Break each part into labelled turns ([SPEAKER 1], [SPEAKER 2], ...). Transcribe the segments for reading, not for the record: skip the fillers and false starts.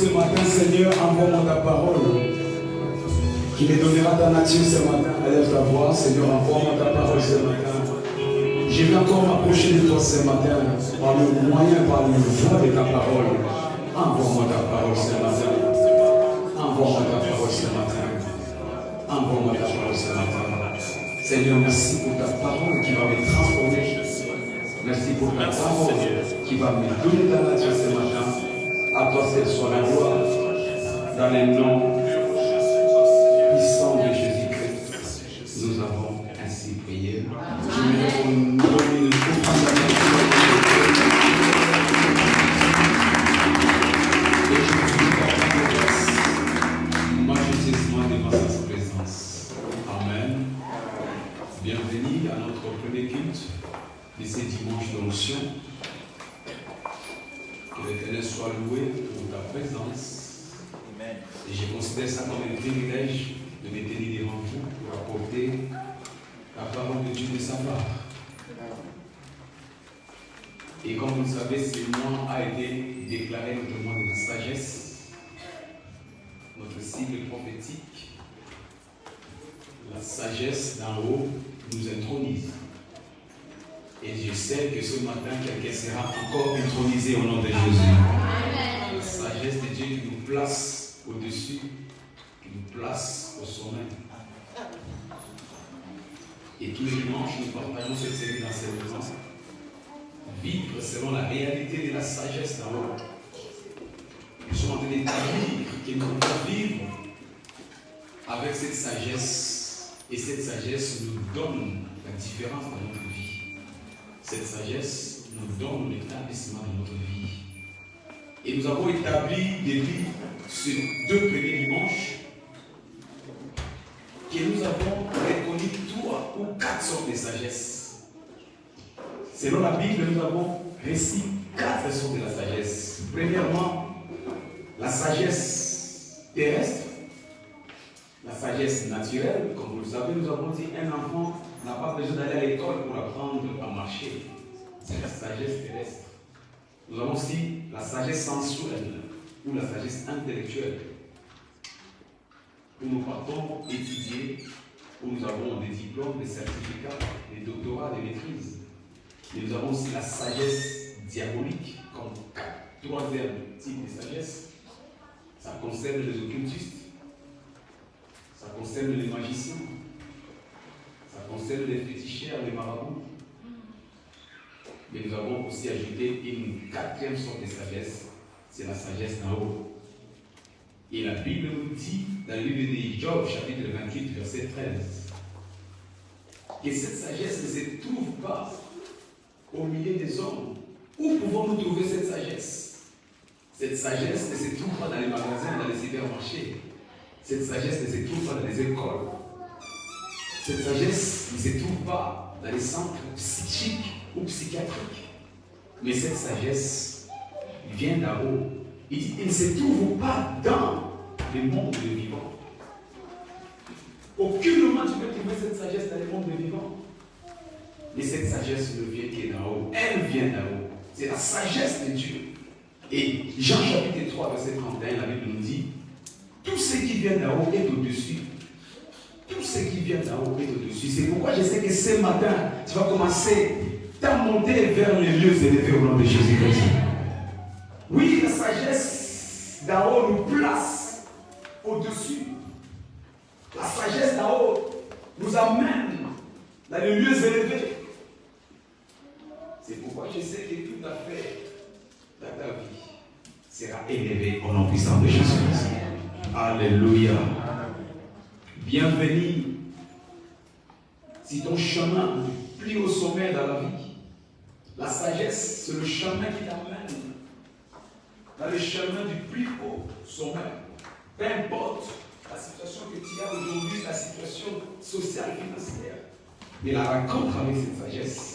[SPEAKER 1] ce matin, Seigneur, envoie-moi ta parole qui me donnera ta nature ce matin. Élève ta voix, Seigneur, envoie-moi ta parole ce matin. Je vais encore m'approcher de toi ce matin par le moyen, par le voie de ta parole. Envoie-moi ta parole ce matin. Envoie-moi ta parole ce matin. Envoie-moi ta parole ce matin. Seigneur, merci pour ta parole qui va me transformer. Merci pour ta parole qui va me donner ta nature ce matin. À toi seul soit la gloire. Dans les noms puissants de Jésus-Christ, nous avons ainsi prié. Je vais nous donner une majestueusement devant sa présence. Amen. Bienvenue à notre premier culte de ce dimanche d'onction. Que l'Éternel soit loué pour ta présence. Amen. Et je considère ça comme un privilège de me tenir devant vous pour apporter la parole de Dieu de sa part. Et comme vous le savez, ce mois a été déclaré notre mois de la sagesse, notre cible prophétique. La sagesse d'en haut nous intronise. Et je sais que ce matin, quelqu'un sera encore intronisé au nom de Jésus. La sagesse de Dieu qui nous place au-dessus, qui nous place au sommet. Et tous les dimanches, nous partageons cette série d'enseignements. Vivre selon la réalité de la sagesse d'en haut. Nous sommes en train d'établir que nous devons vivre avec cette sagesse. Et cette sagesse nous donne la différence dans notre vie. Cette sagesse nous donne l'établissement de notre vie. Et nous avons établi depuis ces 2 premiers dimanches que nous avons reconnu 3 ou 4 sortes de sagesse. Selon la Bible, nous avons reçu 4 sortes de la sagesse. Premièrement, la sagesse terrestre, la sagesse naturelle. Comme vous le savez, nous avons dit un enfant n'a pas besoin d'aller à l'école pour apprendre à marcher. C'est la sagesse terrestre. Nous avons aussi la sagesse sensuelle ou la sagesse intellectuelle. Où nous partons étudier, où nous avons des diplômes, des certificats, des doctorats, des maîtrises. Et nous avons aussi la sagesse diabolique, comme 3e type de sagesse. Ça concerne les occultistes, ça concerne les magiciens, ça concerne les féticheurs, les marabouts. Mais nous avons aussi ajouté une 4e sorte de sagesse, c'est la sagesse d'en haut. Et la Bible nous dit, dans le livre de Job, chapitre 28, verset 13, que cette sagesse ne se trouve pas au milieu des hommes. Où pouvons-nous trouver cette sagesse? Cette sagesse ne se trouve pas dans les magasins, dans les supermarchés. Cette sagesse ne se trouve pas dans les écoles. Cette sagesse ne se trouve pas dans les centres psychiques ou psychiatriques. Mais cette sagesse vient d'en haut. Il dit, elle ne se trouve pas dans le monde des vivants. Aucunement tu peux trouver cette sagesse dans le monde des vivants. Mais cette sagesse ne vient que d'en haut. Elle vient d'en haut. C'est la sagesse de Dieu. Et Jean chapitre 3, verset 31, la Bible nous dit, tout ce qui vient d'en haut est au-dessus. Tout ce qui vient d'en haut est au-dessus. C'est pourquoi je sais que ce matin, tu vas commencer à monter vers les lieux élevés au nom de Jésus-Christ. Oui, la sagesse d'en haut nous place au-dessus. La sagesse d'en haut nous amène dans les lieux élevés. C'est pourquoi je sais que tout à fait dans ta vie sera élevé au nom puissant de Jésus-Christ. Alléluia. Bienvenue. Si ton chemin plie au sommet dans la vie, la sagesse, c'est le chemin qui t'amène dans le chemin du plus haut sommet. Peu importe la situation que tu as aujourd'hui, la situation sociale, financière. Mais la rencontre avec cette sagesse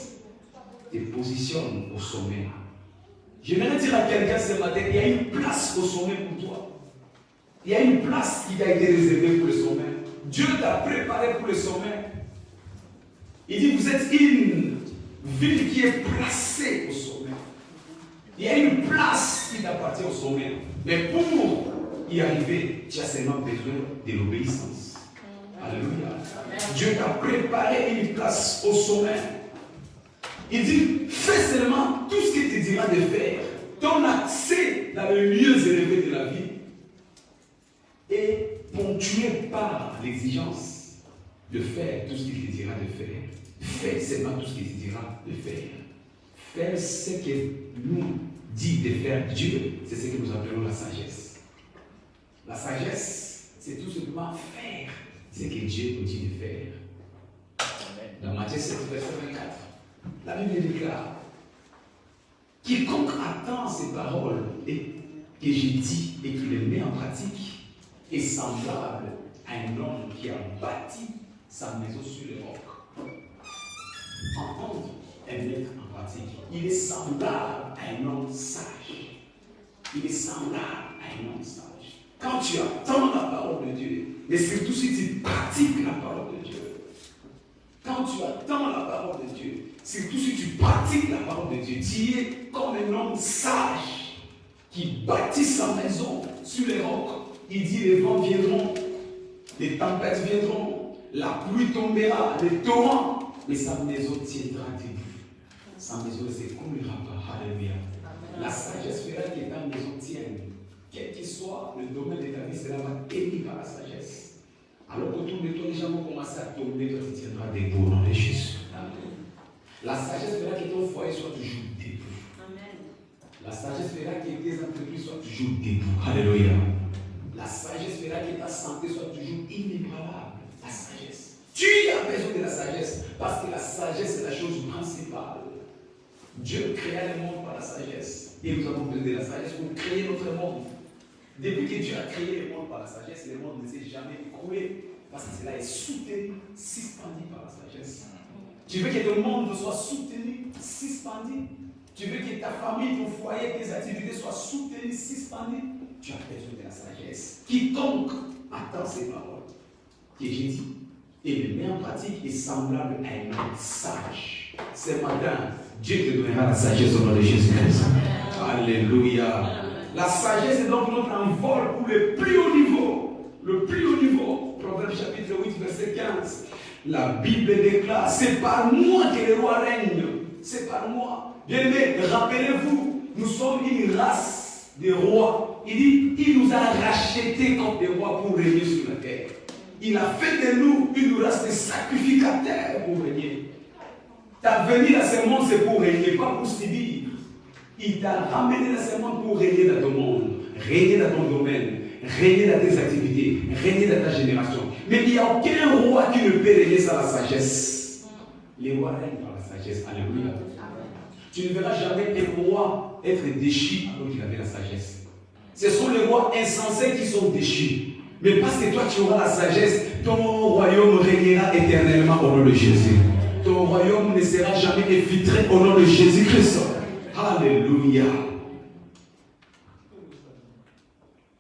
[SPEAKER 1] te positionne au sommet. Je viens de dire à quelqu'un ce matin, il y a une place au sommet pour toi. Il y a une place qui t'a été réservée pour le sommet. Dieu t'a préparé pour le sommet. Il dit, vous êtes une ville qui est placée au sommet. Il y a une place qui t'appartient au sommet. Mais pour y arriver, tu as seulement besoin de l'obéissance. Alléluia. Dieu t'a préparé une place au sommet. Il dit, fais seulement tout ce qu'il te dira de faire. Ton accès dans le lieu élevé de la vie est ponctué par l'exigence de faire tout ce qu'il te dira de faire. Fais seulement tout ce qu'il te dira de faire. Faire ce que nous dit de faire Dieu, c'est ce que nous appelons la sagesse. La sagesse, c'est tout simplement faire ce que Dieu nous dit de faire. Dans Matthieu 7, verset 24, la Bible déclare, quiconque attend ces paroles et que j'ai dit et qui les met en pratique est semblable à un homme qui a bâti sa maison sur le roc. Entendre et mettre en pratique. Il est semblable à un homme sage. Il est semblable à un homme sage. Quand tu attends la parole de Dieu, mais surtout si tu pratiques la parole de Dieu. Quand tu attends la parole de Dieu, surtout si tu pratiques la parole de Dieu, tu es comme un homme sage qui bâtit sa maison sur les rocs. Il dit les vents viendront, les tempêtes viendront, la pluie tombera, les torrents, mais sa maison tiendra debout. Sa maison ne s'écroulera pas. Alléluia. La sagesse fera que ta maison tienne. Quel qu'il soit le domaine de ta vie, cela va émis par la sagesse. Alors qu'autour de toi, les gens vont commencer à tomber, toi tu tiendras debout au nom de Jésus. La sagesse fera que ton foyer soit toujours debout. Amen. La sagesse fera que tes entreprises soient toujours debout. Alléluia. La sagesse fera que ta santé soit toujours inébranlable. La sagesse. Tu as besoin de la sagesse parce que la sagesse est la chose principale. Dieu créa le monde par la sagesse. Et nous avons besoin de la sagesse pour créer notre monde. Depuis que Dieu a créé le monde par la sagesse, le monde ne s'est jamais écroulé. Parce que cela est soutenu, suspendu par la sagesse. Tu veux que ton monde soit soutenu, suspendu. Tu veux que ta famille, ton foyer, tes activités soient soutenues, suspendues. Tu as besoin de la sagesse. Quiconque attend ces paroles que j'ai dit et les met en pratique est semblable à un homme sage. Ce matin, Dieu te donnera la sagesse au nom de Jésus-Christ. Alléluia. La sagesse est donc notre envol pour le plus haut niveau. Le plus haut niveau. Proverbe chapitre 8, verset 15. La Bible déclare, c'est par moi que le roi règne. C'est par moi. Bien-aimés, rappelez-vous, nous sommes une race de rois. Il dit, il nous a rachetés comme des rois pour régner sur la terre. Il a fait de nous une race de sacrificateurs pour régner. Ta venue dans ce monde, c'est pour régner, pas pour subir. Il t'a ramené dans ce monde pour régner dans ton monde, régner dans ton domaine, régner dans tes activités, régner dans ta génération. Mais il n'y a aucun roi qui ne peut régner sans la sagesse. Les rois règnent par la sagesse. Alléluia. Tu ne verras jamais un roi être déchu alors qu'il avait la sagesse. Ce sont les rois insensés qui sont déchus. Mais parce que toi tu auras la sagesse, ton royaume régnera éternellement au nom de Jésus. Ton royaume ne sera jamais infiltré au nom de Jésus-Christ. Alléluia.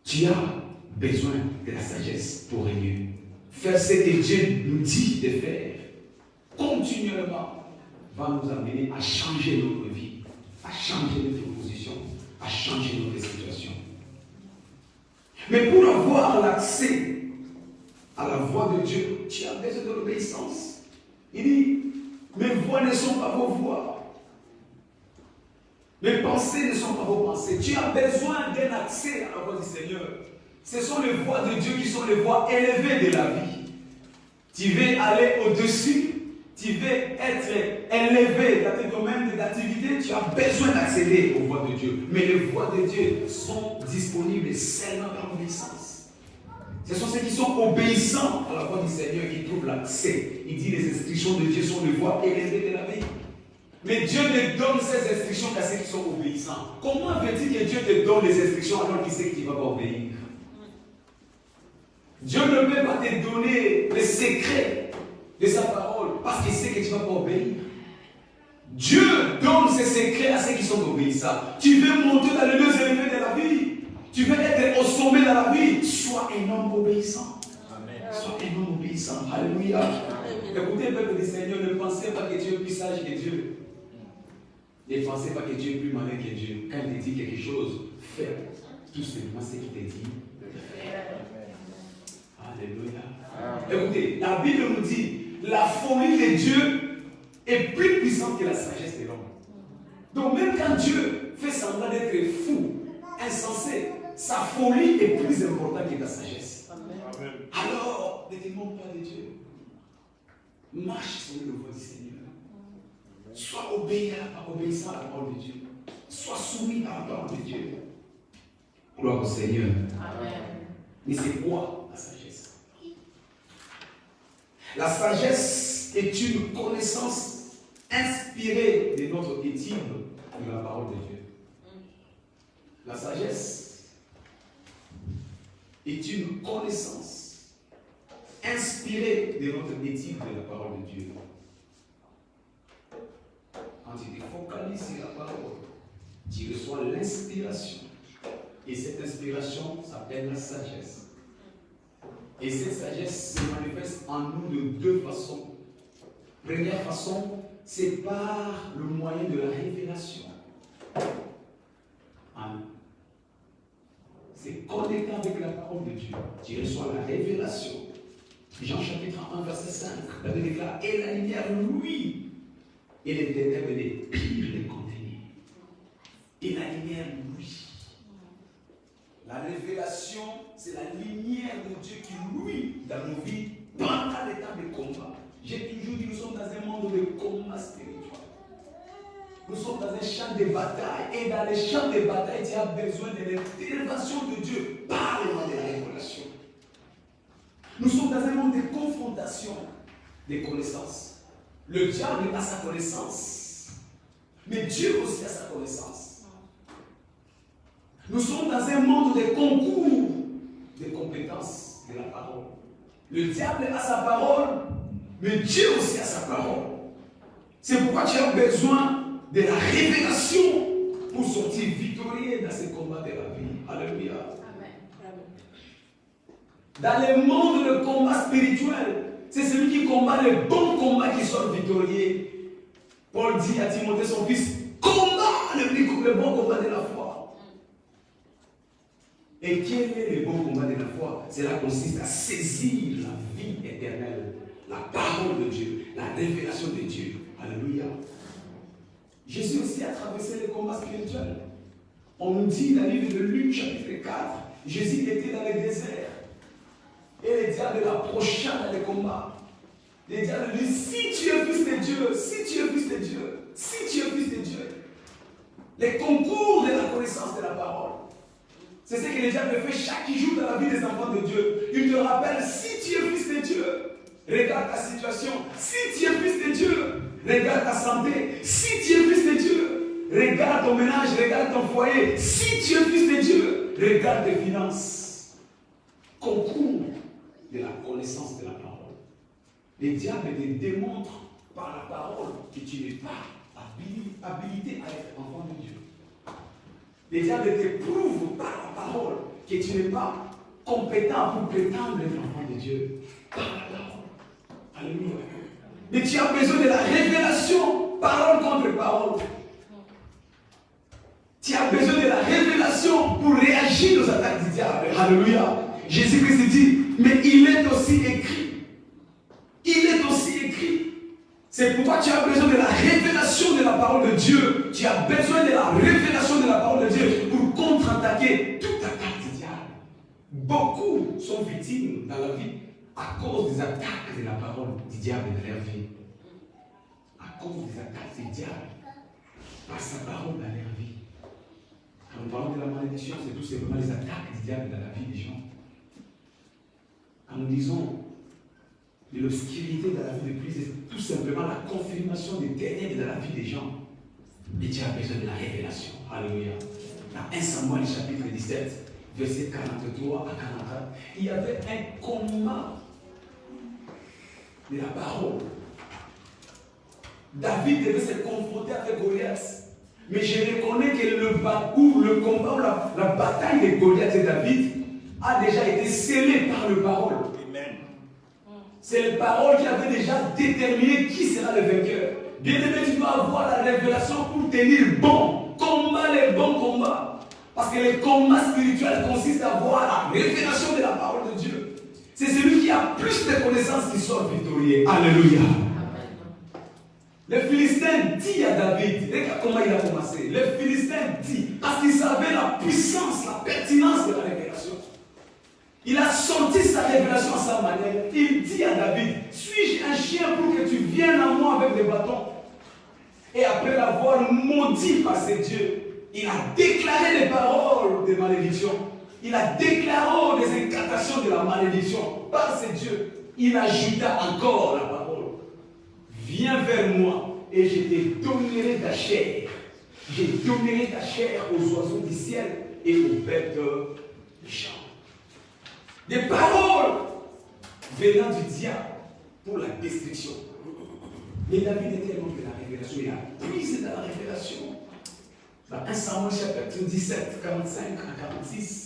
[SPEAKER 1] Tu as besoin de la sagesse pour régner. Faire ce que Dieu nous dit de faire continuellement va nous amener à changer notre vie, à changer notre position, à changer notre situation. Mais pour avoir l'accès à la voix de Dieu, tu as besoin de l'obéissance. Il dit, mes voix ne sont pas vos voix. Mes pensées ne sont pas vos pensées. Tu as besoin d'un accès à la voix du Seigneur. Ce sont les voix de Dieu qui sont les voix élevées de la vie. Tu veux aller au-dessus, tu veux être élevé dans tes domaines d'activité, tu as besoin d'accéder aux voix de Dieu. Mais les voix de Dieu sont disponibles seulement par l'obéissance. Ce sont ceux qui sont obéissants à la voix du Seigneur qui trouvent l'accès. Il dit les instructions de Dieu sont les voix élevées de la vie. Mais Dieu ne donne ces instructions qu'à ceux qui sont obéissants. Comment veut-il que Dieu te donne les instructions alors qu'il sait que tu ne vas pas obéir? Dieu ne peut pas te donner les secrets de sa parole parce qu'il sait que tu ne vas pas obéir. Dieu donne ses secrets à ceux qui sont obéissants. Tu veux monter dans les lieux élevés de la vie. Tu veux être au sommet dans la vie. Sois un homme obéissant. Amen. Sois un homme obéissant. Alléluia. Écoutez, peuple du Seigneur, ne pensez pas que Dieu est plus sage que Dieu. Ne pensez pas que Dieu est plus malin que Dieu. Quand il te dit quelque chose, fais tout simplement ce qu'il te dit de Écoutez, la Bible nous dit, la folie de Dieu est plus puissante que la sagesse de l'homme. Donc même quand Dieu fait semblant d'être fou, insensé, sa folie est plus importante que ta sagesse. Amen. Alors, ne te demande pas de Dieu. Marche sur le voie du Seigneur. Sois obéissant à la parole de Dieu. Sois soumis à la parole de Dieu. Gloire au Seigneur. Amen. Mais c'est quoi la sagesse? La sagesse est une connaissance inspirée de notre étude de la parole de Dieu. La sagesse est une connaissance inspirée de notre étude de la parole de Dieu. Quand tu te focalises sur la parole, tu reçois l'inspiration. Et cette inspiration s'appelle la sagesse. Et cette sagesse se manifeste en nous de deux façons. Première façon, c'est par le moyen de la révélation. C'est connecté avec la parole de Dieu. Tu reçois la révélation. Jean chapitre 1, verset 5. La Bible déclare, et la lumière, lui, et les ténèbres, les pires les contenir. Et la lumière, lui. La révélation, c'est la lumière de Dieu qui luit dans nos vies pendant les temps de combat. J'ai toujours dit, nous sommes dans un monde de combat spirituel. Nous sommes dans un champ de bataille. Et dans les champs de bataille, tu as besoin de l'intervention de Dieu par le monde de la révélation. Nous sommes dans un monde de confrontation, de connaissances. Le diable a sa connaissance. Mais Dieu aussi a sa connaissance. Nous sommes dans un monde de concours, de compétences de la parole. Le diable a sa parole, mais Dieu aussi a sa parole. C'est pourquoi tu as besoin de la révélation pour sortir victorieux dans ces combats de la vie. Alléluia. Dans le monde de combat spirituel, c'est celui qui combat le bon combat qui sort victorieux. Paul dit à Timothée, son fils, combat le bon combat de la foi. Et quel est le bon combat de la foi? Cela consiste à saisir la vie éternelle, la parole de Dieu, la révélation de Dieu. Alléluia. Jésus aussi a traversé le combat spirituel. On nous dit dans le livre de Luc, chapitre 4, Jésus était dans le désert. Et le diable l'approcha dans le combat. Le diable lui dit, si tu es fils de Dieu, si tu es fils de Dieu, si tu es fils de Dieu. Les concours de la connaissance de la parole. C'est ce que le diable fait chaque jour dans la vie des enfants de Dieu. Il te rappelle, si tu es fils de Dieu, regarde ta situation. Si tu es fils de Dieu, regarde ta santé. Si tu es fils de Dieu, regarde ton ménage, regarde ton foyer. Si tu es fils de Dieu, regarde tes finances. Concours de la connaissance de la parole. Le diable te démontre par la parole que tu n'es pas habilité à être enfant de Dieu. Le diable te prouve par la parole que tu n'es pas compétent pour prétendre être enfant de Dieu. Par la parole. Alléluia. Mais tu as besoin de la révélation, parole contre parole. Tu as besoin de la révélation pour réagir aux attaques du diable. Alléluia. Jésus-Christ dit, mais il est aussi écrit. Il est aussi écrit. C'est pourquoi tu as besoin de la révélation de la parole de Dieu. Tu as besoin de la révélation de la parole de Dieu pour contre-attaquer toute attaque du diable. Beaucoup sont victimes dans la vie à cause des attaques de la parole du diable dans leur vie. À cause des attaques du diable par sa parole dans leur vie. Quand nous parlons de la malédiction, c'est tout simplement les attaques du diable dans la vie des gens. Quand nous disons de l'obscurité dans la vie de Christ, c'est tout simplement la confirmation des ténèbres dans la vie des gens. Mais tu as besoin de la révélation. Alléluia. Dans 1 Samuel chapitre 17, verset 43 à 44, il y avait un combat de la parole. David devait se confronter avec Goliath. Mais je reconnais que le combat ou la bataille de Goliath et David a déjà été scellée par le parole. C'est les paroles qui avaient déjà déterminé qui sera le vainqueur. Bien-aimé, tu dois avoir la révélation pour tenir bon. Combat les bons combats. Parce que le combat spirituel consiste à avoir la révélation de la parole de Dieu. C'est celui qui qui a plus de connaissances qui sort victorieux. Alléluia. Les Philistins disent à David, regarde comment il a commencé. Les Philistins disent, parce qu'ils savaient la puissance, la pertinence de la révélation. Il a sorti sa révélation à sa manière. Il dit à David, suis-je un chien pour que tu viennes à moi avec des bâtons? Et après l'avoir maudit par ses dieux, il a déclaré des paroles de malédiction. Il a déclaré des incantations de la malédiction par ses dieux. Il ajouta encore la parole. Viens vers moi et je te donnerai ta chair. Je donnerai ta chair aux oiseaux du ciel et aux bêtes du champ. Des paroles venant du diable pour la destruction. Mais David était l'homme de la révélation. Il a puisé dans la révélation. Dans 1 Samuel chapitre 17, 45 à 46.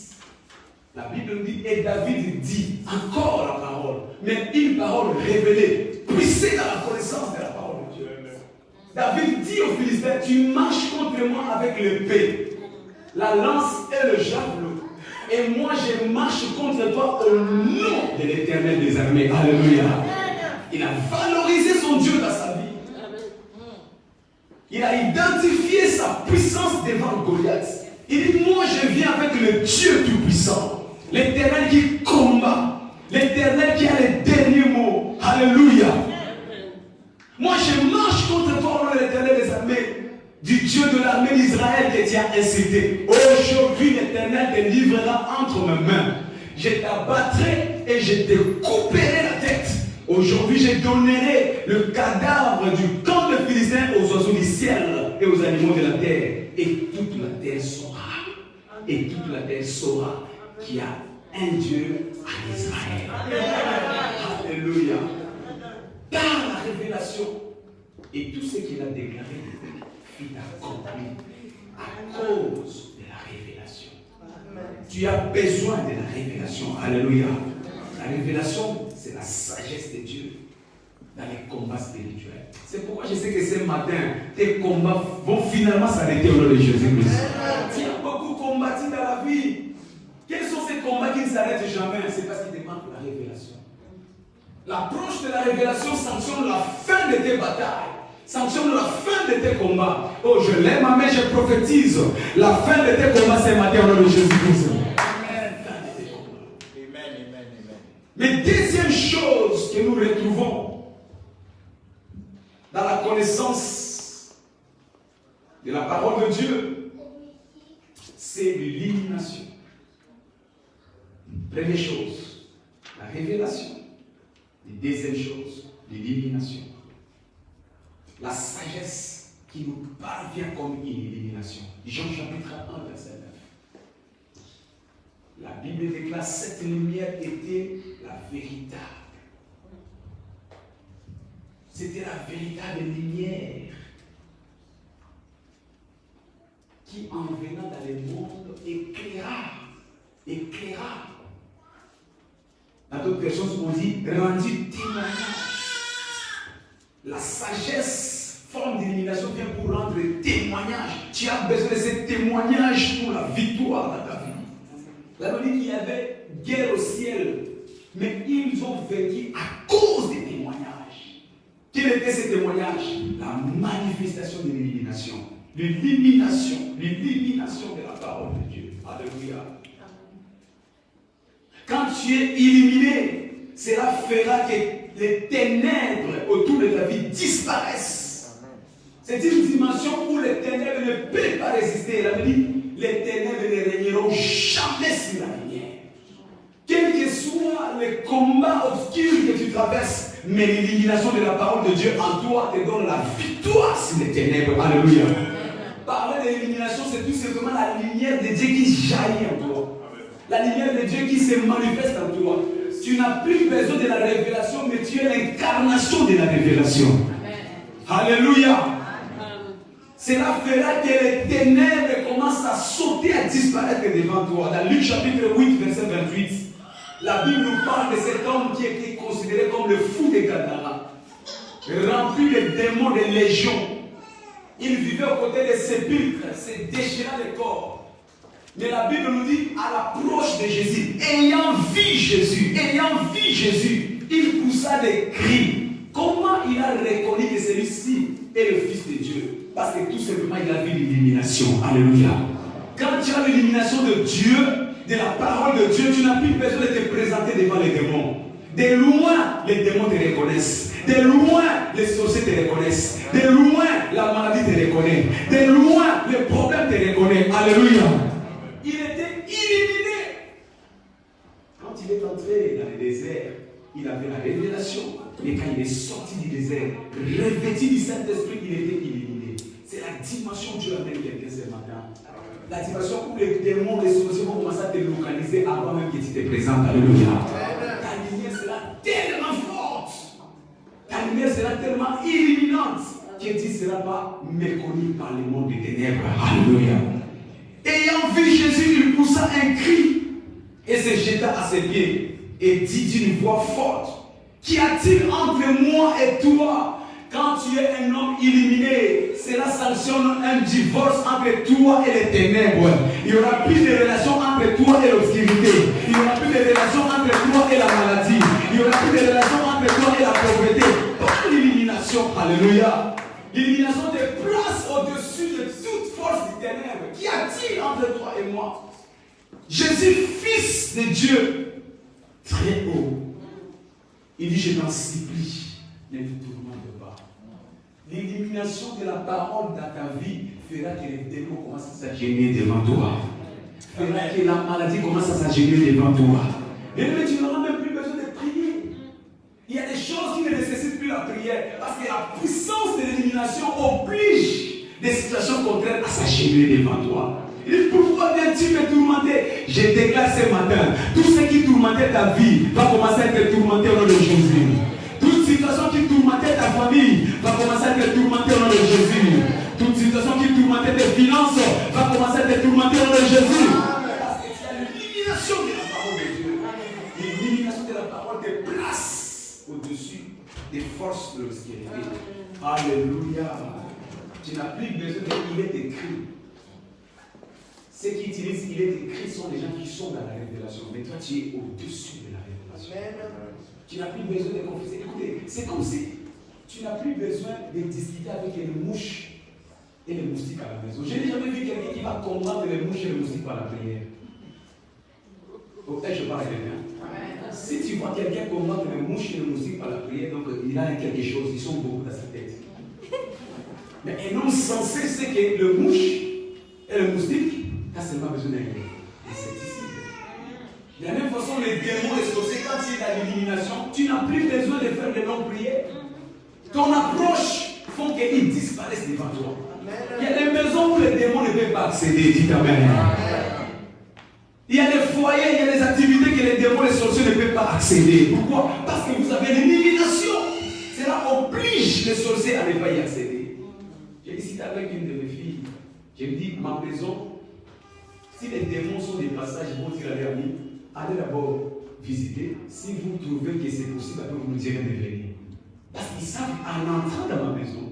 [SPEAKER 1] La Bible nous dit, et David dit encore la parole, mais une parole révélée, puisée dans la connaissance de la parole de Dieu. David dit aux Philistins, tu marches contre moi avec l'épée, la lance et le javelot, et moi je marche contre toi au nom de l'Éternel des armées. Alléluia. Il a valorisé son Dieu dans sa vie. Il a identifié sa puissance devant Goliath. Il dit, moi je viens avec le Dieu tout-puissant. L'Éternel qui combat. L'Éternel qui a les derniers mots. Alléluia. Moi je marche contre toi au nom de l'Éternel des armées. Du Dieu de l'armée d'Israël que tu as incité. Aujourd'hui l'Éternel te livrera entre mes mains. Je t'abattrai et je te couperai la tête. Aujourd'hui je donnerai le cadavre du camp de Philistins aux oiseaux du ciel et aux animaux de la terre. Et toute la terre saura. Et toute la terre saura qu'il y a un Dieu en Israël. Alléluia. Par la révélation et tout ce qu'il a déclaré fut accompli à cause de la révélation. Tu as besoin de la révélation. Alléluia. La révélation, c'est la sagesse de Dieu dans les combats spirituels. C'est pourquoi je sais que ce matin, tes combats vont finalement s'arrêter au nom de Jésus-Christ. Tu as beaucoup combattu dans la vie. Quels sont ces combats qui ne s'arrêtent jamais? C'est parce qu'ils demandent la révélation. L'approche de la révélation sanctionne la fin de tes batailles, sanctionne la fin de tes combats. Oh, je lève ma main, je prophétise la fin de tes combats ce matin au nom de Jésus-Christ. Mais deuxième chose que nous retrouvons dans la connaissance de la parole de Dieu, c'est l'illumination. Première chose, la révélation. Et deuxième chose, l'illumination. La sagesse qui nous parvient comme une illumination. Jean chapitre 1, verset 9. La Bible déclare cette lumière était la véritable. C'était la véritable lumière qui, en venant dans le monde, éclaira. Dans d'autres versions, on dit rendu témoignage. La sagesse, forme d'illumination, vient pour rendre témoignage. Tu as besoin de ce témoignage pour la victoire dans ta vie. La Bible dit qu'il y avait guerre au ciel, mais ils ont vaincu à cause des témoignages. Quel était ce témoignage? La manifestation de l'illumination. L'illumination de la parole de Dieu. Alléluia. Quand tu es illuminé, cela fera que les ténèbres autour de ta vie disparaissent. C'est une dimension où les ténèbres ne peuvent pas résister. Il avait dit, les ténèbres ne régneront jamais sur la lumière. Quel que soit le combat obscur que tu traverses, mais l'illumination de la parole de Dieu en toi te donne la victoire sur les ténèbres. Alléluia. Parler de l'illumination, c'est tout simplement la lumière de Dieu qui jaillit en toi. La lumière de Dieu qui se manifeste en toi. Tu n'as plus besoin de la révélation, mais tu es l'incarnation de la révélation. Amen. Alléluia. Cela fera que les ténèbres commencent à sauter, à disparaître devant toi. Dans Luc chapitre 8, verset 28, la Bible nous parle de cet homme qui était considéré comme le fou des Gadara, rempli de démons, de légions. Il vivait aux côtés des sépulcres, se déchirant les corps. Mais la Bible nous dit, à l'approche de Jésus, ayant vu Jésus, ayant vu Jésus, il poussa des cris. Comment il a reconnu que celui-ci est le Fils de Dieu? Parce que tout simplement, il a vu l'illumination. Alléluia. Quand tu as l'illumination de Dieu, de la parole de Dieu, tu n'as plus besoin de te présenter devant les démons. De loin, les démons te reconnaissent. De loin, les sorciers te reconnaissent. De loin, la maladie te reconnaît. De loin, les problèmes te reconnaissent. Alléluia. Il était illuminé. Quand il est entré dans le désert, il avait la révélation. Mais quand il est sorti du désert, revêtu du Saint-Esprit, il était illuminé. C'est la dimension où Dieu amène quelqu'un ce matin. La dimension où les démons, les sorciers vont commencer à te localiser avant même que tu te présentes. Alléluia. Ta lumière sera tellement forte. Ta lumière sera tellement illuminante que tu ne seras pas méconnu par le monde des ténèbres. Alléluia. Ayant vu Jésus, il poussa un cri et se jeta à ses pieds et dit d'une voix forte: qu'y a-t-il entre moi et toi? Quand tu es un homme illuminé, cela sanctionne un divorce entre toi et les ténèbres. Il n'y aura plus de relation entre toi et l'obscurité. Il n'y aura plus de relation entre toi et la maladie. Il n'y aura plus de relation entre toi et la pauvreté. Pas l'illumination. Alléluia. L'illumination te place au-dessus de toute force du ténèbre. Qu'y a-t-il entre toi et moi? Jésus, Fils de Dieu, très haut. Il dit: je t'en supplie, ne te tourmente pas. L'illumination de la parole dans ta vie fera que les démons commencent à s'agéner devant toi. Fera que la maladie commence à s'agéner devant toi. Et mais tu n'auras même plus besoin de prier. Il y a des choses qui ne nécessitent plus la prière. Parce que la puissance de l'illumination oblige des situations contraires à s'agéner devant toi. Et pourquoi viens-tu me tourmenter? Je déclare ce matin, tout ce qui tourmentait ta vie va commencer à être tourmenté au nom de Jésus. Toute situation qui tourmentait ta famille va commencer à être tourmentée au nom de Jésus. Toute situation qui tourmentait tes finances va commencer à être tourmentée au nom de Jésus. Parce que tu as l'illumination de la parole de Dieu. L'illumination de la parole te place au-dessus des forces de l'obscurité. Alléluia. Tu n'as plus besoin qu'il est écrit. Ceux qui utilisent il est écrit sont les gens qui sont dans la révélation. Mais toi, tu es au-dessus de la révélation. Tu n'as plus besoin de confesser. Écoutez, c'est comme si tu n'as plus besoin de discuter avec les mouches et les moustiques à la maison. Je n'ai jamais vu quelqu'un qui va combattre les mouches et les moustiques par la prière. Peut-être je parle à quelqu'un. Si tu vois quelqu'un combattre les mouches et les moustiques par la prière, donc il a quelque chose, ils sont beaucoup dans sa tête. Mais un homme sensé sait que le mouche et le moustique, tu n'as seulement besoin d'insecticide. De la même façon, les démons, les sorciers, quand il y a l'illumination, tu n'as plus besoin de faire de longues prières. Ton approche fait qu'ils disparaissent devant toi. Il y a des maisons où les démons ne peuvent pas accéder. Dites Amen. Il y a des foyers, il y a des activités que les démons, les sorciers ne peuvent pas accéder. Pourquoi? Parce que vous avez l'illumination. Cela oblige les sorciers à ne pas y accéder. J'ai discuté avec une de mes filles. Je lui dis, ma maison, si les démons sont des passages, ils vont dire à leurs amis, allez d'abord visiter. Si vous trouvez que c'est possible, après vous nous direz de venir. Parce qu'ils savent, en entrant dans ma maison,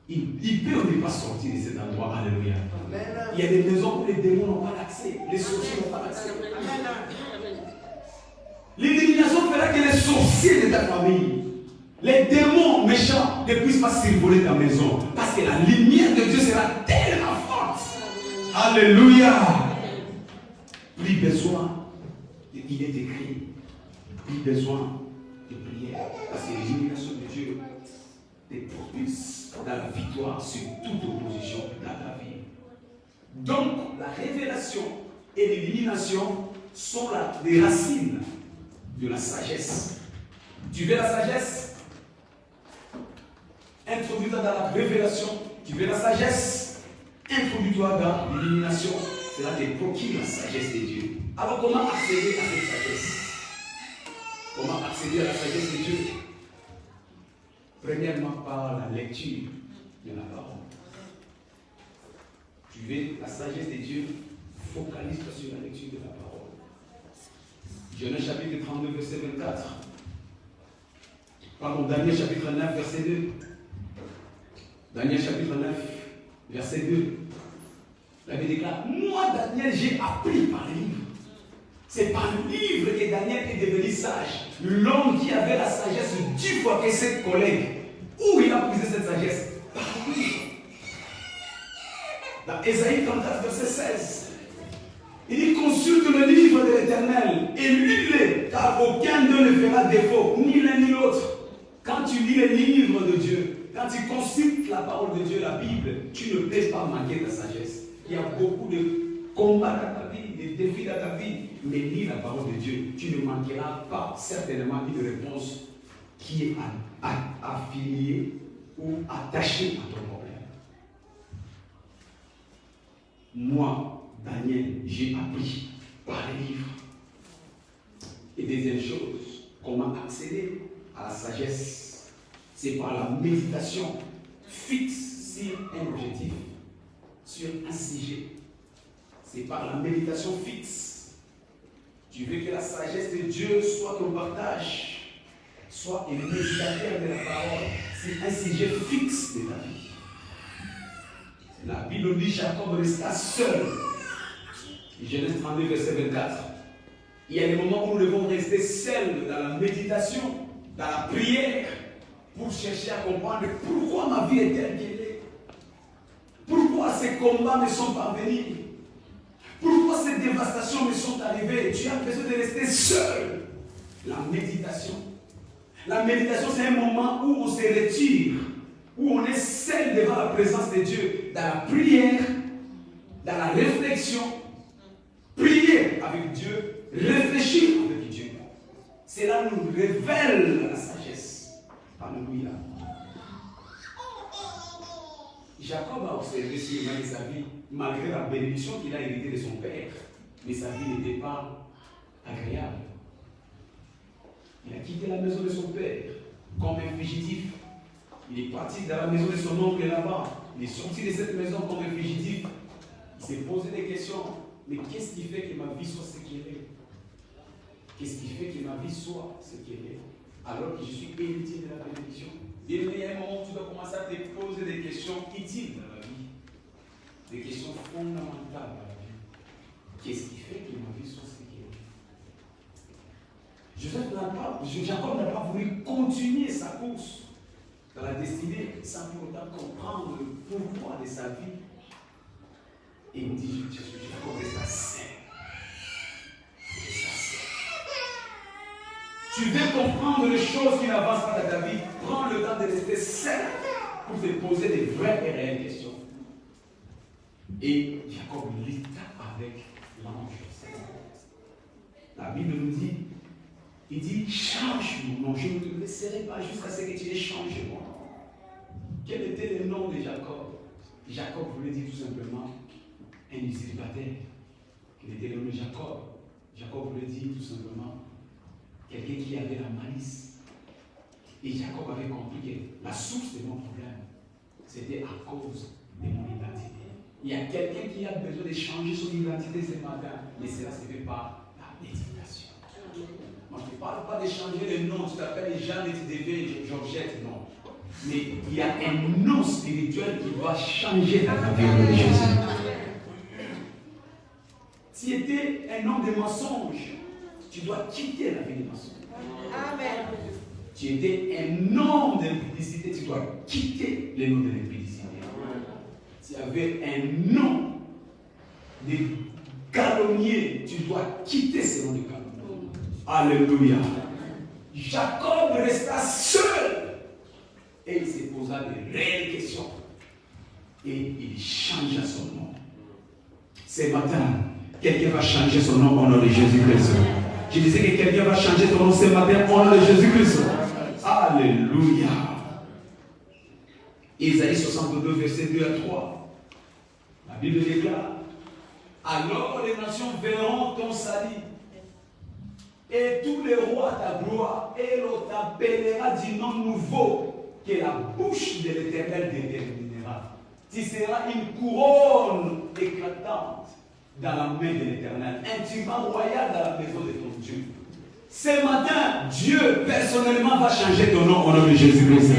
[SPEAKER 1] ils peuvent ne pas sortir de cet endroit. Alléluia. Il y a des maisons où les démons n'ont pas d'accès, les sorciers n'ont pas d'accès. L'illumination fera que les sorciers de ta famille, les démons méchants ne puissent pas survoler ta maison. Parce que la lumière de Dieu sera tellement forte. Alléluia. Plus besoin, il est écrit, plus besoin de prière. Parce que l'illumination de Dieu te propulse dans la victoire sur toute opposition dans ta vie. Donc, la révélation et l'illumination sont les racines de la sagesse. Tu veux la sagesse? Introduis-toi dans la révélation. Tu veux la sagesse? Introduis-toi dans l'illumination. Cela te procure la sagesse de Dieu. Alors, comment accéder à cette sagesse? Comment accéder à la sagesse de Dieu? Premièrement, par la lecture de la parole. Tu veux la sagesse de Dieu? Focalise-toi sur la lecture de la parole. Genèse chapitre 32, verset 24. Pardon, Daniel chapitre 9, verset 2. Daniel chapitre 9, verset 2. La Bible déclare, moi Daniel, j'ai appris par le livre. C'est par le livre que Daniel est devenu sage. L'homme qui avait la sagesse 10 fois que ses collègues, où il a puisé cette sagesse? Par lui. Dans Ésaïe 34, verset 16. Il dit, consulte le livre de l'Éternel et lis-le, car aucun d'eux ne fera défaut, ni l'un ni l'autre. Quand tu lis les livres de Dieu, quand tu consultes la parole de Dieu, la Bible, tu ne peux pas manquer ta sagesse. Il y a beaucoup de combats dans ta vie, de défis dans ta vie, mais lis la parole de Dieu. Tu ne manqueras pas certainement une réponse qui est affiliée ou attachée à ton problème. Moi, Daniel, j'ai appris par les livres. Et deuxième chose, comment accéder à la sagesse? C'est par la méditation fixe sur un objectif, sur un sujet. C'est par la méditation fixe. Tu veux que la sagesse de Dieu soit ton partage, soit un méditateur de la parole. C'est un sujet fixe de ta vie. La Bible dit Jacob resta seul. Genèse 32, verset 24. Il y a des moments où nous devons rester seuls dans la méditation, dans la prière, pour chercher à comprendre pourquoi ma vie est telle qu'elle est. Pourquoi ces combats me sont parvenus. Pourquoi ces dévastations me sont arrivées. Tu as besoin de rester seul. La méditation. La méditation, c'est un moment où on se retire, où on est seul devant la présence de Dieu, dans la prière, dans la réflexion. Prier avec Dieu, réfléchir avec Dieu. Cela nous révèle la sagesse. Alléluia. Jacob a observé sa vie, malgré la bénédiction qu'il a héritée de son père, mais sa vie n'était pas agréable. Il a quitté la maison de son père comme un fugitif. Il est parti dans la maison de son oncle là-bas. Il est sorti de cette maison comme un fugitif. Il s'est posé des questions. Mais qu'est-ce qui fait que ma vie soit ce qu'elle est? Qu'est-ce qui fait que ma vie soit ce qu'elle est? Alors que je suis héritier de la bénédiction. Il y a un moment où tu dois commencer à te poser des questions utiles dans la vie. Des questions fondamentales dans la vie. Qu'est-ce qui fait que ma vie soit ce qu'elle est? Jacob n'a pas voulu continuer sa course dans la destinée sans pour autant comprendre le pourquoi de sa vie. Et il me dit, Jacob resta seul. Tu veux comprendre les choses qui n'avancent pas dans ta vie, prends le temps de rester seul pour te poser des vraies et réelles questions. Et Jacob lutta avec l'ange. La Bible nous dit, il dit, change mon nom, je ne te laisserai pas jusqu'à ce que tu aies changé mon nom. Quel était le nom de Jacob? Jacob voulait dire tout simplement un usurpateur. Il était le nom de Jacob. Jacob voulait dire tout simplement quelqu'un qui avait la malice. Et Jacob avait compris que la source de mon problème, c'était à cause de mon identité. Il y a quelqu'un qui a besoin de changer son identité ce matin, mais cela se fait par la méditation. Moi, je ne parle pas de changer le nom. Tu t'appelles Jean et tu deviens Georgette, non. Mais il y a un nom spirituel qui doit changer dans ta vie de Jésus. Si tu étais un homme de mensonge, tu dois quitter la vie de mensonge. Amen. Tu étais un homme d'impudicité, tu dois quitter le nom de l'impudicité. Tu avais un nom de calomnier, tu dois quitter ce nom de calomnier. Alléluia. Jacob resta seul et il se posa de réelles questions. Et il changea son nom. Ce matin, quelqu'un va changer son nom au nom de Jésus-Christ. Je disais que quelqu'un va changer son nom ce matin au nom de Jésus-Christ. Alléluia. Isaïe 62, verset 2 à 3. La Bible déclare, alors les nations verront ton salut, et tous les rois ta gloire, et l'on t'appellera du nom nouveau, que la bouche de l'Éternel déterminera. Tu seras une couronne éclatante dans la main de l'Éternel, un turban royal dans la maison de ton Dieu. Ce matin, Dieu personnellement va changer ton nom au nom de Jésus-Christ.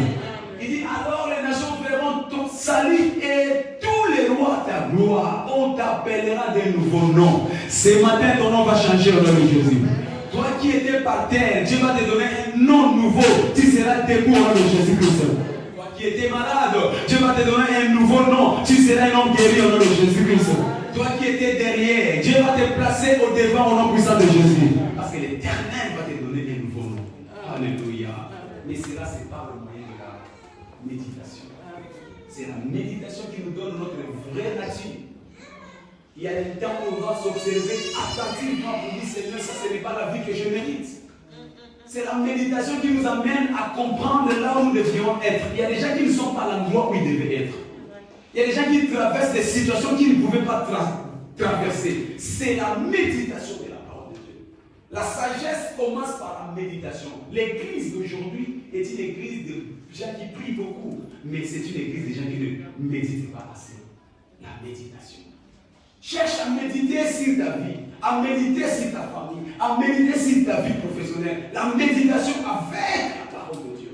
[SPEAKER 1] Il dit, alors les nations verront ton salut et tous les rois ta gloire. On t'appellera des nouveaux noms. Ce matin, ton nom va changer au nom de Jésus. Toi qui étais par terre, Dieu va te donner un nom nouveau. Tu seras debout au nom de Jésus-Christ. Toi qui étais malade, Dieu va te donner un nouveau nom. Tu seras un homme guéri au nom de Jésus-Christ. Toi qui étais derrière, Dieu va te placer au devant au nom puissant de Jésus. Parce que l'Éternel va te donner un nouveau nom. Alléluia. Mais cela, ce n'est pas le moyen de la méditation. C'est la méditation qui nous donne notre vraie nature. Il y a des temps où on doit s'observer attentivement pour dire Seigneur, ça ce n'est pas la vie que je mérite. C'est la méditation qui nous amène à comprendre là où nous devrions être. Il y a des gens qui ne sont pas à l'endroit où ils devaient être. Il y a des gens qui traversent des situations qu'ils ne pouvaient pas traverser. C'est la méditation de la parole de Dieu. La sagesse commence par la méditation. L'église d'aujourd'hui est une église de gens qui prient beaucoup, mais c'est une église de gens qui ne méditent pas assez. La méditation. Cherche à méditer sur ta vie, à méditer sur ta famille, à méditer sur ta vie professionnelle. La méditation avec la parole de Dieu.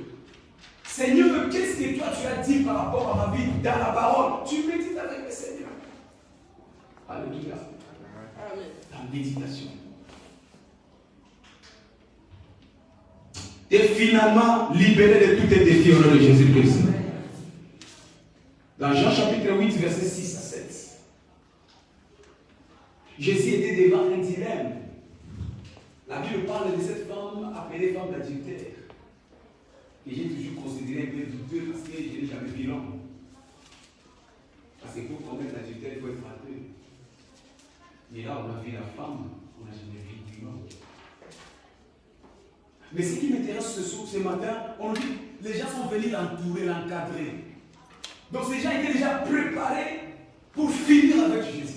[SPEAKER 1] Seigneur, qu'est-ce que toi tu as dit par rapport à ma vie dans la parole? Tu médites avec le Seigneur. Alléluia. La méditation. Et finalement libéré de tous tes défis au nom de Jésus-Christ. Dans Jean chapitre 8, verset 6 à 7. Jésus était devant un dilemme. La Bible parle de cette femme appelée femme d'adultère. Et j'ai toujours considéré un peu douteux parce que je n'ai jamais vu l'homme. Parce que pour commettre l'adultère, il faut être frappé. Mais là, on a vu la femme, on n'a jamais vu l'homme. Mais ce qui m'intéresse ce matin, on dit, les gens sont venus l'entourer, l'encadrer. Donc ces gens étaient déjà préparés pour finir avec Jésus.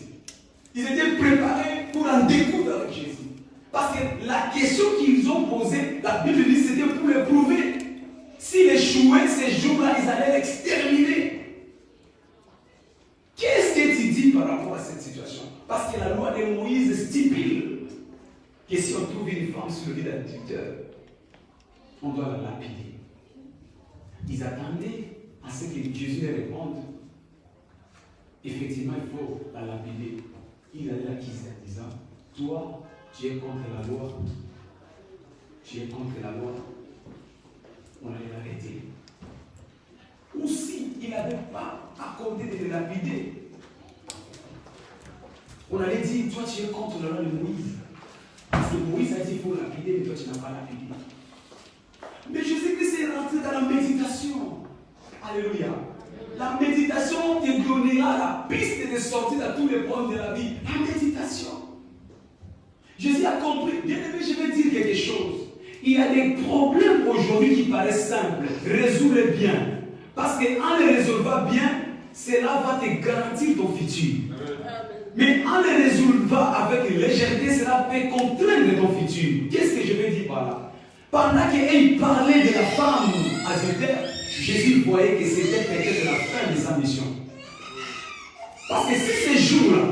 [SPEAKER 1] Ils étaient préparés pour en découdre avec Jésus. Parce que la question qu'ils ont posée, la Bible dit, c'était pour le prouver. S'ils échouaient ces jours-là, ils allaient l'exterminer. Qu'est-ce que tu dis par rapport à cette situation? Parce que la loi de Moïse stipule que si on trouve une femme sur le lit d'adultère, on doit la lapider. Ils attendaient à ce que Jésus leur réponde. Effectivement, il faut la lapider. Il allait l'accuser en disant, toi, tu es contre la loi. Tu es contre la loi. On allait l'arrêter. Ou si il n'avait pas accordé de le lapider, on allait dire, toi, tu es contre la loi de Moïse. Parce que Moïse a dit, il faut lapider, mais toi, tu n'as pas lapidé. Mais Jésus-Christ est rentré dans la méditation. Alléluia. La méditation te donnera la piste de sortir de tous les problèmes de la vie. La méditation. Jésus a compris. Bien aimé, je vais dire quelque chose. Il y a des problèmes aujourd'hui qui paraissent simples. Résous-les bien. Parce qu'en les résolvant bien, cela va te garantir ton futur. Mais en les résolvant avec légèreté, cela peut contraindre ton futur. Qu'est-ce que je veux dire par là? Pendant qu'il parlait de la femme adultère, Jésus voyait que c'était peut-être la fin de sa mission. Parce que si ces jours-là,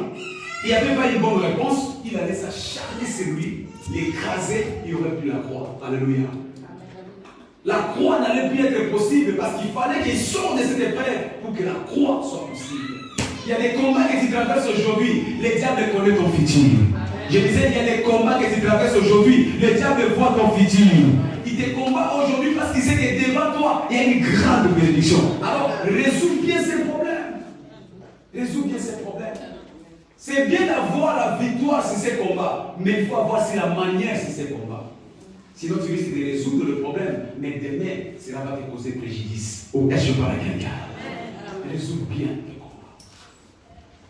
[SPEAKER 1] il n'y avait pas une bonne réponse, il allait s'acharner sur lui, l'écraser, il aurait pu la croix. Alléluia. La croix n'allait plus être possible parce qu'il fallait qu'il sorte de cette épreuve pour que la croix soit possible. Il y a des combats que tu traverses aujourd'hui, le diable connaît ton futur. Je disais, il y a des combats que tu traverses aujourd'hui, le diable voit ton futur. Il te combat aujourd'hui parce qu'il sait que devant toi, il y a une grande bénédiction. Alors, résous bien ces problèmes. Résous bien ces problèmes. C'est bien d'avoir la victoire sur ces combats, mais il faut avoir aussi la manière sur ces combats. Sinon, tu risques de résoudre le problème, mais demain, cela va te causer préjudice. Est-ce que je parle à quelqu'un? Résous bien le combat.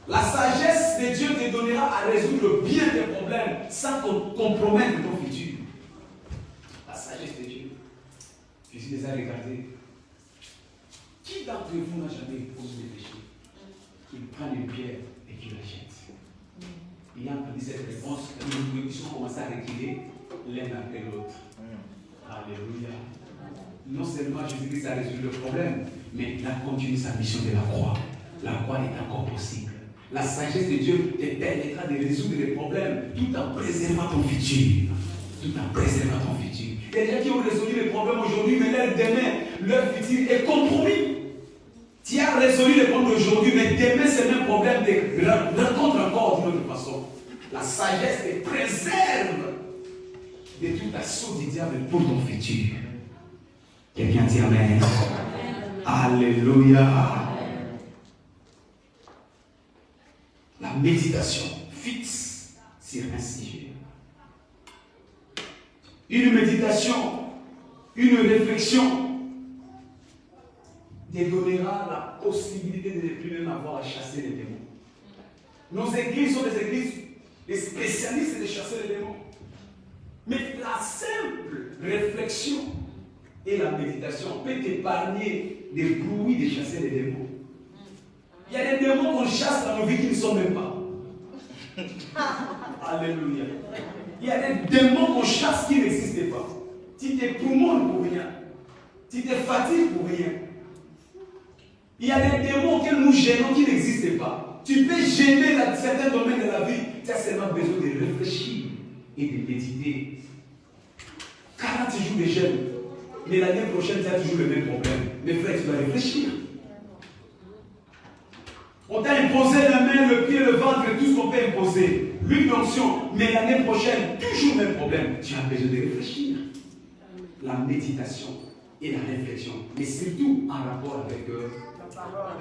[SPEAKER 1] La sagesse de Dieu te donnera à résoudre bien tes problèmes sans compromettre ton futur. La sagesse de Dieu. Jésus les a regardés. Qui d'entre vous n'a jamais posé des péchés? Qu'il prenne une pierre et qu'il la jette. Ayant entendu cette réponse, ils ont commencé à reculer l'un après l'autre. Alléluia. Non seulement Jésus-Christ a résolu le problème, mais il a continué sa mission de la croix. La croix est encore possible. La sagesse de Dieu te permettra de résoudre les problèmes tout en préservant ton futur. Tout en préservant ton futur. Il y a des gens qui ont résolu les problèmes aujourd'hui, mais leur futur est compromis. Tu as résolu les problèmes d'aujourd'hui, mais demain, c'est le même problème te rencontre encore d'une autre façon. La sagesse te préserve de tout assaut du diable pour ton futur. Quelqu'un dit Amen. Alléluia. La méditation fixe sur un sujet. Une méditation, une réflexion te donnera la possibilité de ne plus même avoir à chasser les démons. Nos églises sont des églises, des spécialistes de chasser les démons. Mais la simple réflexion et la méditation peut t'épargner des bruits de chasser les démons. Il y a des démons qu'on chasse dans nos vies qui ne sont même pas. Alléluia. Il y a des démons qu'on chasse qui n'existent pas. Tu te poumons pour rien. Tu te fatigues pour rien. Il y a des démons que nous gênons qui n'existent pas. Tu peux gêner certains domaines de la vie. Tu as seulement besoin de réfléchir et de méditer. 40 jours de jeûne. Mais l'année prochaine, tu as toujours le même problème. Mes frères, tu dois réfléchir. On t'a imposé la main, le pied, le ventre, tout ce qu'on peut imposer. L'huile d'onction, mais l'année prochaine, toujours le même problème. Tu as besoin de réfléchir. La méditation et la réflexion, mais surtout en rapport avec la parole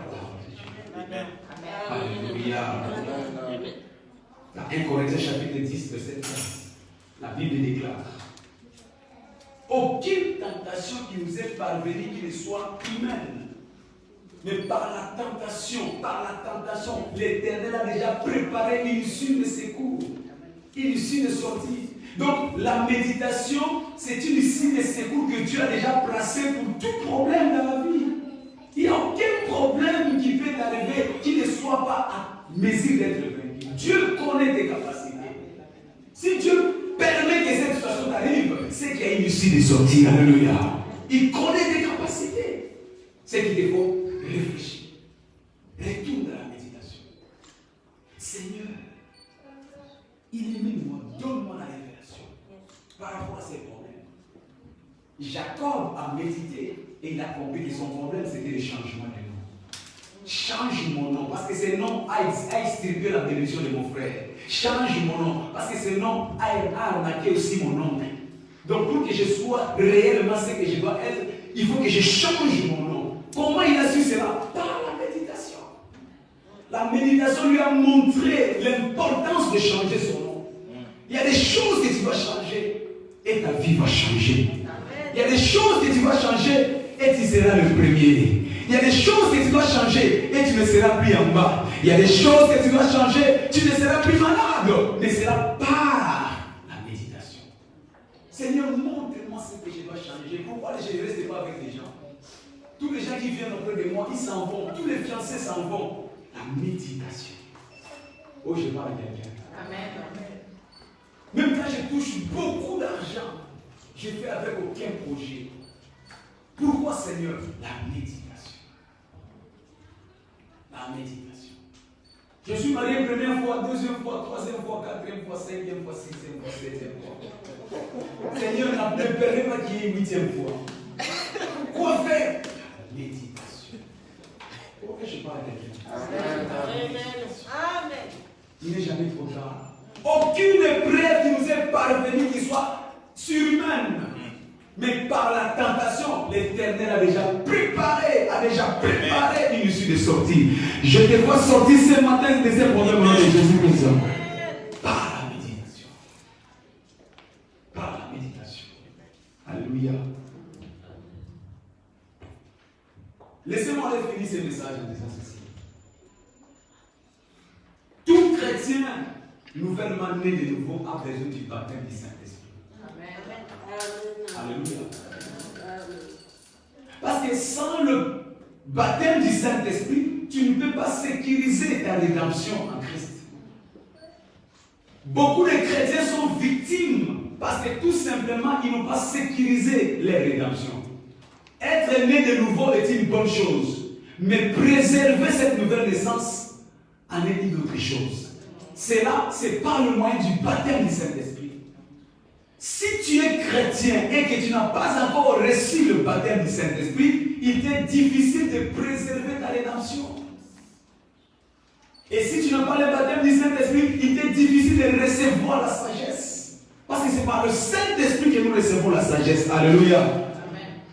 [SPEAKER 1] de Dieu. Alléluia. Dans 1 Corinthiens chapitre 10, verset 13, la Bible déclare: aucune tentation qui nous est parvenue qui ne soit humaine. Mais par la tentation, l'Éternel a déjà préparé une issue de secours, une issue de sortie. Donc la méditation, c'est une issue de secours que Dieu a déjà placée pour tout problème dans la vie. Il n'y a aucun problème qui peut t'arriver qui ne soit pas à mesure d'être vaincu. Dieu connaît tes capacités. Si Dieu permet que cette situation t'arrive, c'est qu'il y a une issue de sortie. Alléluia. Il connaît tes capacités. C'est qu'il te faut réfléchir. Retourne dans la méditation. Seigneur, illumine-moi, donne-moi la révélation par rapport à ces problèmes. Jacob a médité et il a compris que son problème c'était le changement de nom. Change mon nom parce que ce nom a extirpé la bénédiction de mon frère. Change mon nom parce que ce nom a arnaqué aussi mon nom. Donc pour que je sois réellement ce que je dois être, il faut que je change mon nom. Comment il a su cela? Par la méditation. La méditation lui a montré l'importance de changer son nom. Il y a des choses que tu vas changer et ta vie va changer. Il y a des choses que tu vas changer et tu seras le premier. Il y a des choses que tu dois changer et tu ne seras plus en bas. Il y a des choses que tu dois changer, tu ne seras plus malade. Mais c'est par la méditation. Seigneur, montre-moi ce que je dois changer. Pourquoi je ne reste pas avec les gens? Tous les gens qui viennent auprès de moi, ils s'en vont. Tous les fiancés s'en vont. La méditation. Oh, je parle à quelqu'un. Amen. Même quand je touche beaucoup d'argent, je fais avec aucun projet. Pourquoi, Seigneur? La méditation. La méditation. Je suis marié première fois, deuxième fois, troisième fois, quatrième fois, cinquième fois, sixième fois, septième fois. Seigneur, ne permet pas qu'il y ait une huitième fois. Quoi faire? La méditation. Pourquoi je parle à quelqu'un? Amen. Il n'est jamais trop tard. Aucune épreuve qui nous est parvenue qui soit surhumaine. Mais par la tentation, l'Éternel a déjà préparé une issue de sortie. Je te vois sortir ce matin de ces problèmes au nom de Jésus-Christ. Par la méditation. Par la méditation. Alléluia. Laissez-moi aller finir ce message en disant ceci. Tout chrétien nouvellement né de nouveau a besoin du baptême du Saint-Esprit. Alléluia. Parce que sans le baptême du Saint-Esprit, tu ne peux pas sécuriser ta rédemption en Christ. Beaucoup de chrétiens sont victimes parce que tout simplement, ils n'ont pas sécurisé leur rédemption. Être né de nouveau est une bonne chose, mais préserver cette nouvelle naissance en est une autre chose. Cela, c'est par le moyen du baptême du Saint-Esprit. Si tu es chrétien et que tu n'as pas encore reçu le baptême du Saint-Esprit, il t'est difficile de préserver ta rédemption. Et si tu n'as pas le baptême du Saint-Esprit, il t'est difficile de recevoir la sagesse. Parce que c'est par le Saint-Esprit que nous recevons la sagesse. Alléluia. Amen.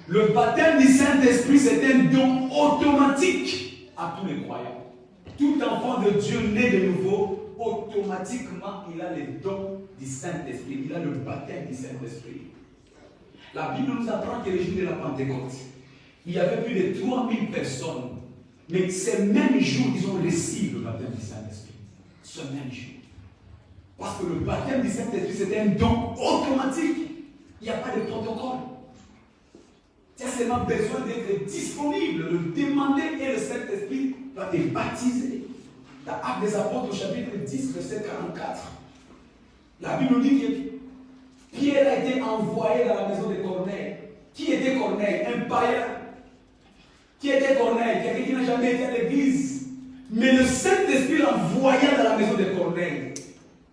[SPEAKER 1] Le baptême du Saint-Esprit, c'est un don automatique à tous les croyants. Tout enfant de Dieu né de nouveau, automatiquement, il a les dons du Saint-Esprit. Il a le baptême du Saint-Esprit. La Bible nous apprend que le jour de la Pentecôte, il y avait plus de 3000 personnes. Mais ces mêmes jours, ils ont reçu le baptême du Saint-Esprit. Ce même jour. Parce que le baptême du Saint-Esprit, c'était un don automatique. Il n'y a pas de protocole. Tu as seulement besoin d'être disponible, de demander et le Saint-Esprit va te baptiser. Dans Actes des Apôtres, au chapitre 10, verset 44, la Bible dit que Pierre a été envoyé dans la maison de Corneille. Qui était Corneille? Un païen. Qui était Corneille? Quelqu'un qui n'a jamais été à l'église. Mais le Saint-Esprit l'envoya dans la maison de Corneille.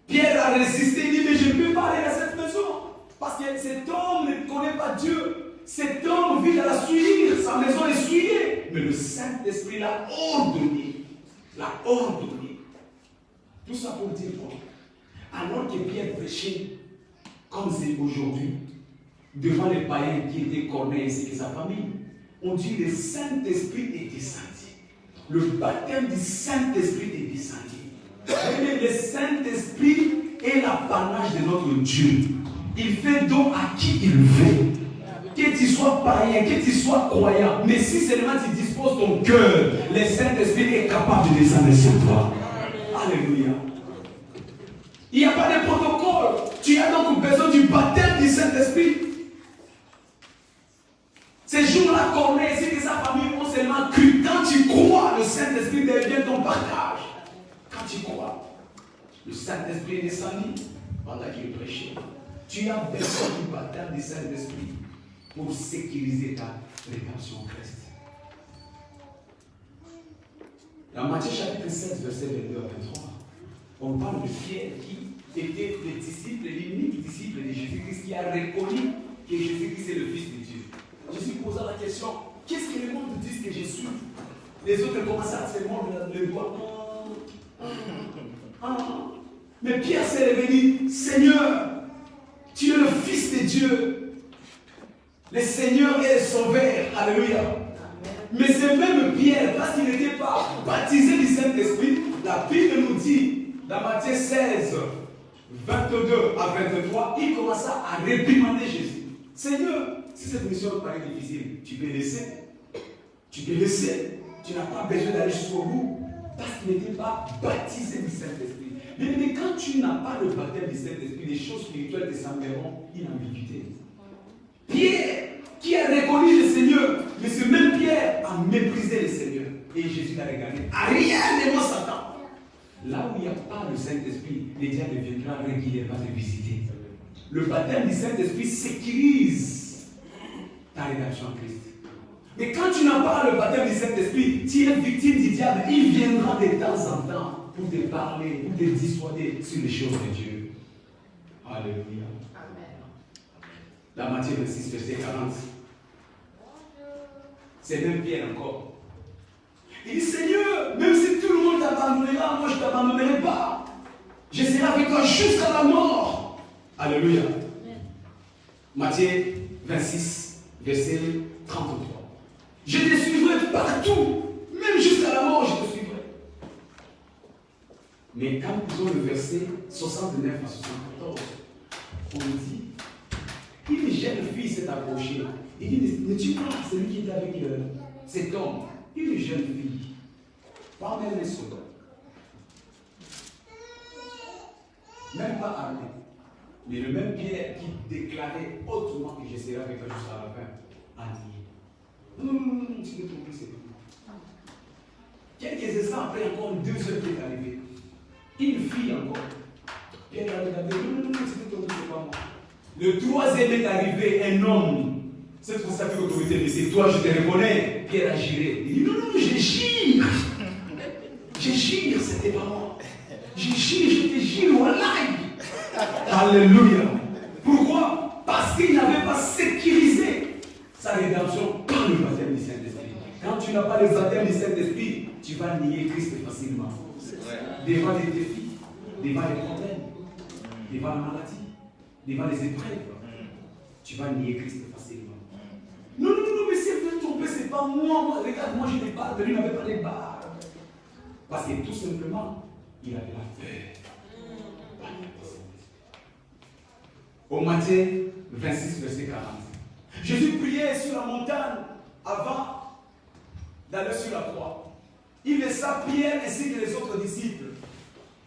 [SPEAKER 1] Pierre a résisté, il dit, mais je ne peux pas aller à cette maison. Parce que cet homme ne connaît pas Dieu. Cet homme vit à la souillure, sa maison est souillée. Mais le Saint-Esprit l'a ordonné. L'a ordonné. Tout ça pour dire quoi? Alors que Pierre prêchait, comme c'est aujourd'hui, devant les païens qui étaient Corneille ainsi que sa famille, on dit le Saint-Esprit est descendu. Le baptême du Saint-Esprit est descendu. Le Saint-Esprit est l'apanage de notre Dieu. Il fait don à qui il veut. Que tu sois païen, que tu sois croyant. Mais si seulement tu disposes ton cœur, le Saint-Esprit est capable de descendre sur toi. Alléluia. Il n'y a pas de protocole. Tu as donc besoin du baptême du Saint-Esprit. Ces jours-là, Corneille ainsi que sa famille ont seulement cru. Quand tu crois, le Saint-Esprit devient ton partage. Quand tu crois, le Saint-Esprit est descendu pendant qu'il prêchait. Tu as besoin du baptême du Saint-Esprit pour sécuriser ta rédemption en Christ. Dans Matthieu chapitre 16, verset 22 à 23, on parle de Pierre qui était le disciple, l'unique disciple de Jésus-Christ qui a reconnu que Jésus-Christ est le Fils de Dieu. Jésus posa la question, qu'est-ce que le monde dit que je suis? Les autres commencent à se mordre le doigt. Mais Pierre s'est révélé, Seigneur, tu es le Fils de Dieu. Le Seigneur est le Sauveur. Alléluia. Mais c'est même Pierre, parce qu'il n'était pas baptisé du Saint-Esprit, la Bible nous dit, dans Matthieu 16, 22 à 23, il commença à réprimander Jésus. Seigneur, si cette mission te paraît difficile, tu peux laisser. Tu peux laisser. Tu n'as pas besoin d'aller jusqu'au bout. Parce qu'il n'était pas baptisé du Saint-Esprit. Mais quand tu n'as pas le baptême du Saint-Esprit, les choses spirituelles te sembleront une ambiguïté. Pierre, qui a reconnu le Seigneur, mais ce même Pierre a méprisé le Seigneur. Et Jésus l'a regardé. Rien ne Satan. Là où il n'y a pas le Saint-Esprit, les diables viendront régulièrement te visiter. Le baptême du Saint-Esprit sécurise ta rédemption en Christ. Mais quand tu n'as pas le baptême du Saint-Esprit, tu es victime du diable. Il viendra de temps en temps pour te parler, pour te dissuader sur les choses de Dieu. Alléluia. Amen. Dans Matthieu 26, verset 40. C'est même Pierre encore. Il dit, Seigneur, même si tout le monde t'abandonnera, moi je ne t'abandonnerai pas. Je serai avec toi jusqu'à la mort. Alléluia. Matthieu 26, verset 33. Je te suivrai partout, même jusqu'à la mort, je te suivrai. Mais quand nous avons le verset 69 à 74, on dit, une jeune fille s'est approchée. Il dit, n'es-tu pas celui qui était avec cet homme? Une jeune fille, pas même les soldats, même pas armée, mais le même Pierre qui déclarait hautement que je serai avec toi jusqu'à la fin, a dit, non, tu t'es trompé, c'est tout. Quelques instants après, encore 2 heures qui est arrivée. Une fille encore. Pierre a regardé, non, tu t'es trompé, c'est pas moi. Le 3e est arrivé, un homme. Cette fois, ça fait l'autorité, mais c'est toi, je te reconnais. Pierre a géré. Il dit, non, je gire. Je gire, c'était pas moi. Je gire, je te gire, wallahi. Alléluia. Pourquoi? Parce qu'il n'avait pas sécurisé sa rédemption par le baptême du Saint-Esprit. Quand tu n'as pas le baptême du Saint-Esprit, tu vas nier Christ facilement. Devant les défis, devant les problèmes, devant la maladie, devant les épreuves, tu vas nier Christ facilement. Non, non, non, mais c'est vous tromper, c'est pas moi. Regarde, moi j'ai des barres, lui n'avait pas des barres. Parce que tout simplement, il avait la peur. Au Matthieu 26, verset 40. Jésus priait sur la montagne avant d'aller sur la croix. Il laissa Pierre ainsi que les autres disciples.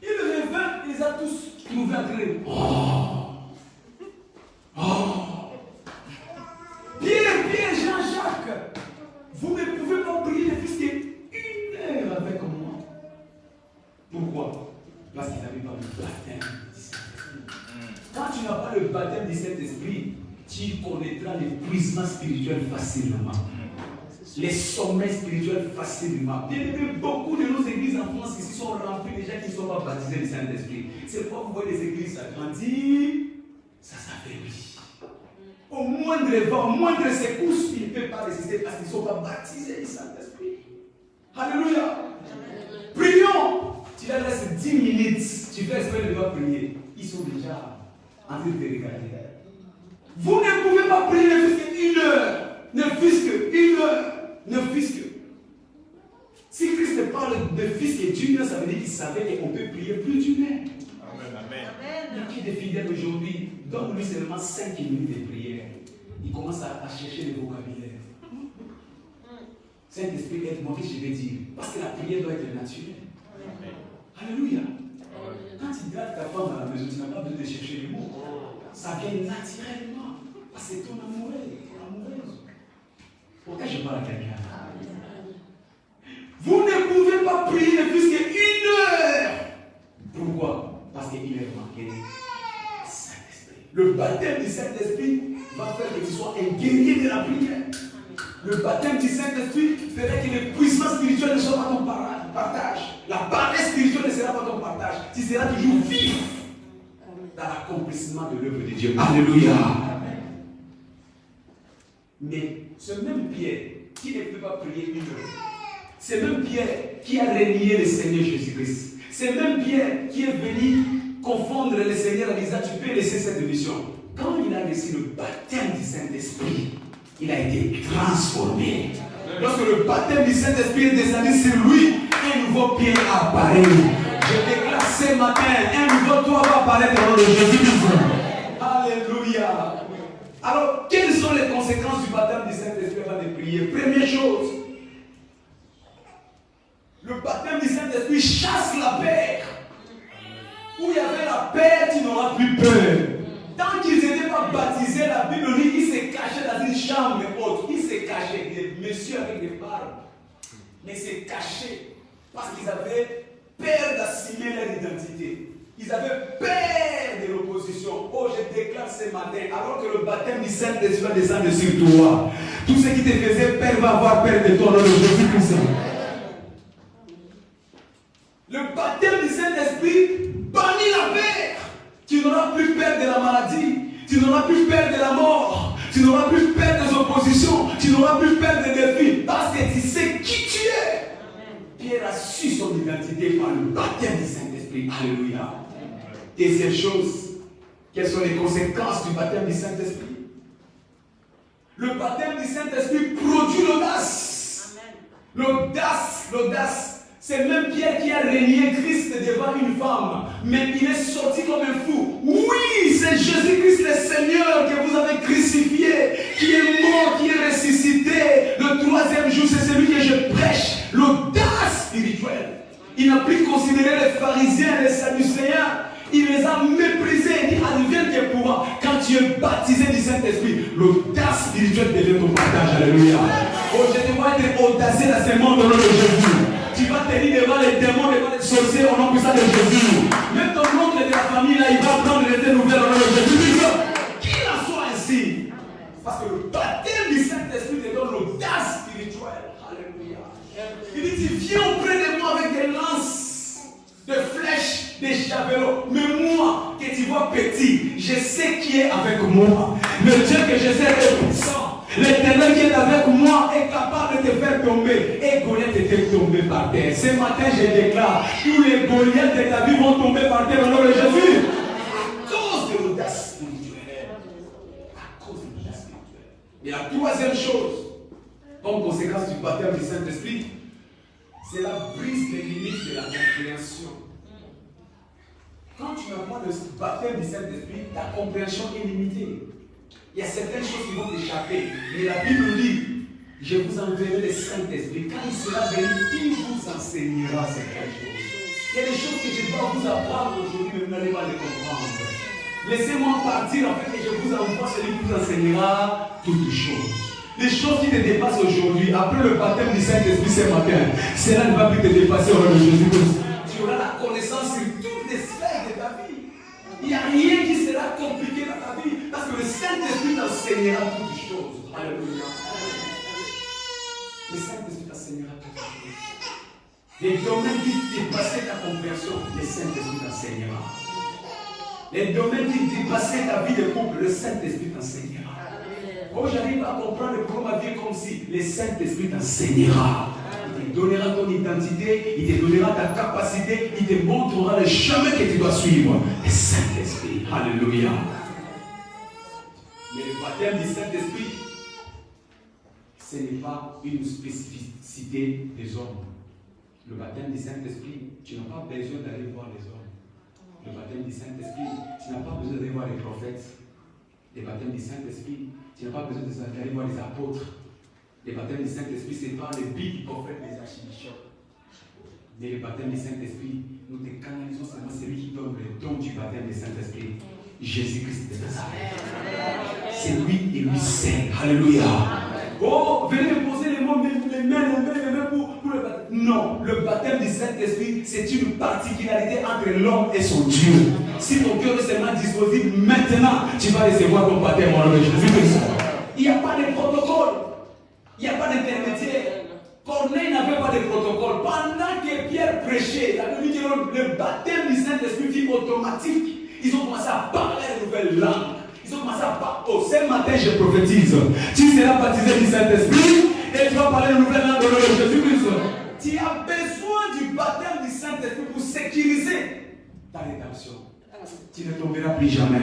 [SPEAKER 1] Il revint, il les a tous trouvés en train de... Pierre, Jean-Jacques, vous ne pouvez pas prier plus qu'une heure avec moi. Pourquoi? Parce qu'ils n'avaient pas le baptême du Saint-Esprit. Quand tu n'as pas le baptême du Saint-Esprit, tu connaîtras l'épuisement spirituel facilement. Les sommets spirituels facilement. Beaucoup de nos églises en France ici sont remplies de gens qui ne sont pas baptisés du Saint-Esprit. C'est pourquoi vous voyez les églises s'agrandir, ça s'affaiblit. Au moindre vent, au moindre secousse, ils ne peuvent pas résister parce qu'ils ne sont pas baptisés du Saint-Esprit. Alléluia. Prions. Tu leur laisses 10 minutes, tu fais espérer de leur prier. Ils sont déjà en train de te regarder. Vous ne pouvez pas prier ne fût qu'une heure. Ne fût qu'une heure. Ne fût que. Si Christ parle de fils et d'une heure, ça veut dire qu'il savait qu'on peut prier plus d'une heure. Amen. Mais qui est fidèle aujourd'hui, donne-lui seulement 5 minutes de prière. Il commence à chercher le vocabulaire. Saint-Esprit, aide-moi, qu'est-ce que je vais dire? Parce que la prière doit être naturelle. Alléluia. Quand tu gardes ta femme à la maison, tu n'as pas besoin de chercher les mots. Ça vient naturellement. Parce que ton amoureux, amoureuse. Pourquoi je parle à quelqu'un? Vous ne pouvez pas prier plus qu'une heure. Pourquoi? Parce qu'il est manqué du Saint-Esprit. Le baptême du Saint-Esprit va faire que tu sois un guerrier de la prière. Le baptême du Saint-Esprit fera que l'épuisement spirituel ne sera pas ton partage. La paresse spirituelle ne sera pas ton partage. Tu seras toujours vif dans l'accomplissement de l'œuvre de Dieu. Alléluia. Mais ce même Pierre qui ne peut pas prier une heure, c'est même Pierre qui a renié le Seigneur Jésus-Christ. C'est même Pierre qui est venu confondre le Seigneur en disant tu peux laisser cette mission. Quand il a reçu le baptême du Saint-Esprit, il a été transformé. Lorsque le baptême du Saint-Esprit est descendu sur lui, un nouveau Pierre apparaît. Je déclare ce matin, un nouveau toi va apparaître au nom de Jésus-Christ. Alléluia. Alors, quelles sont les conséquences du baptême du Saint-Esprit avant de prier? Première chose, le baptême du Saint-Esprit chasse la peur. Où il y avait la peur, tu n'auras plus peur. Tant qu'ils n'étaient pas baptisés, la Bible dit qu'ils se cachaient dans une chambre haute. Ils se cachaient, des messieurs avec des barbes. Mais ils se cachaient parce qu'ils avaient peur d'assumer leur identité. Ils avaient peur de l'opposition. Oh, je déclare ce matin, alors que le baptême du Saint-Esprit va descendre sur toi, tout ce qui te faisait peur va avoir peur de toi, au nom de Jésus-Christ. Le baptême du Saint-Esprit bannit la peur. Tu n'auras plus peur de la maladie, tu n'auras plus peur de la mort, tu n'auras plus peur des oppositions, tu n'auras plus peur des défis, parce que tu sais qui tu es. Pierre a su son identité par le baptême du Saint-Esprit. Alléluia. Deuxième chose, quelles sont les conséquences du baptême du Saint-Esprit? Le baptême du Saint-Esprit produit l'audace. L'audace. C'est même Pierre qui a renié Christ devant une femme. Mais il est sorti comme un fou. Oui, c'est Jésus-Christ le Seigneur que vous avez crucifié, qui est mort, qui est ressuscité. Le troisième jour, c'est celui que je prêche. L'audace spirituelle. Il n'a plus considéré les pharisiens, les sadducéens. Il les a méprisés. Il dit, advienne que pourra. Quand tu es baptisé du Saint-Esprit, l'audace spirituelle devient ton partage. Alléluia. Oh, je te vois être audacieux dans ce monde au nom de Jésus. Tu vas tenir devant les démons, devant les sorciers au nom puissant de Jésus. Même ton oncle de la famille, là, il va prendre les nouvelles au nom de Jésus. Qu'il en soit ainsi. Parce que le baptême du Saint-Esprit te donne l'audace spirituelle. Alléluia. Il dit, tu viens auprès de moi avec des lances, des flèches, des javelots. Mais moi, que tu vois petit, je sais qui est avec moi. Le Dieu que je sais est puissant. L'Éternel qui est avec moi est capable de te faire tomber. Et Goliath était tombé par terre. Ce matin, je déclare, tous les Goliaths de ta vie vont tomber par terre au nom de Jésus. À cause de l'audace spirituelle. Et la troisième chose, comme conséquence du baptême du Saint-Esprit, c'est la brise des limites de la compréhension. Quand tu n'as pas le baptême du Saint-Esprit, ta compréhension est limitée. Il y a certaines choses qui vont t'échapper. Mais la Bible dit, je vous enverrai le Saint-Esprit. Quand il sera venu, il vous enseignera certaines choses. Il y a des choses que je dois vous apprendre aujourd'hui, mais vous n'allez pas les comprendre. Laissez-moi partir, en fait, et je vous envoie celui qui vous enseignera toutes choses. Les choses qui te dépassent aujourd'hui, après le baptême du Saint-Esprit ce matin, cela ne va plus te dépasser au nom de Jésus-Christ. Tu auras la connaissance sur toutes les sphères de ta vie. Il n'y a rien qui sera compliqué dans ta vie, parce que le Saint-Esprit t'enseignera toutes choses. Alléluia. Le Saint-Esprit t'enseignera toutes choses. Les domaines qui dépassaient ta compréhension, le Saint-Esprit t'enseignera. Les domaines qui dépassaient ta vie de couple, le Saint-Esprit t'enseignera. Oh, j'arrive à comprendre pour ma vie comme si le Saint-Esprit t'enseignera. Il te donnera ton identité, il te donnera ta capacité, il te montrera le chemin que tu dois suivre. Le Saint-Esprit. Alléluia. Mais le baptême du Saint-Esprit, ce n'est pas une spécificité des hommes. Le baptême du Saint-Esprit, tu n'as pas besoin d'aller voir les hommes. Le baptême du Saint-Esprit, tu n'as pas besoin d'aller voir les prophètes. Le baptême du Saint-Esprit, tu n'as pas besoin d'aller voir les apôtres. Le baptême du Saint-Esprit, ce n'est pas les big prophètes des archibishops. Mais le baptême du Saint-Esprit, nous te canalisons seulement celui qui donne le don du baptême du Saint-Esprit. Jésus-Christ de Nazareth. C'est lui et lui seul. Alléluia. Oh, venez me poser les mains pour le baptême. Non, le baptême du Saint-Esprit, c'est une particularité entre l'homme et son Dieu. Si ton cœur est seulement disponible maintenant, tu vas recevoir ton baptême au nom de Jésus-Christ. Il n'y a pas de protocole. Il n'y a pas d'intermédiaire. Corneille n'avait pas de protocole. Pendant que Pierre prêchait, le baptême du Saint-Esprit fut automatique. Ils ont commencé à parler de nouvelles langues. Ils ont commencé à parler. Oh, ce matin, je prophétise. Tu seras baptisé du Saint-Esprit et tu vas parler de nouvelles langues au nom de Jésus-Christ. Tu as besoin du baptême du Saint-Esprit pour sécuriser ta rédemption. Tu ne tomberas plus jamais.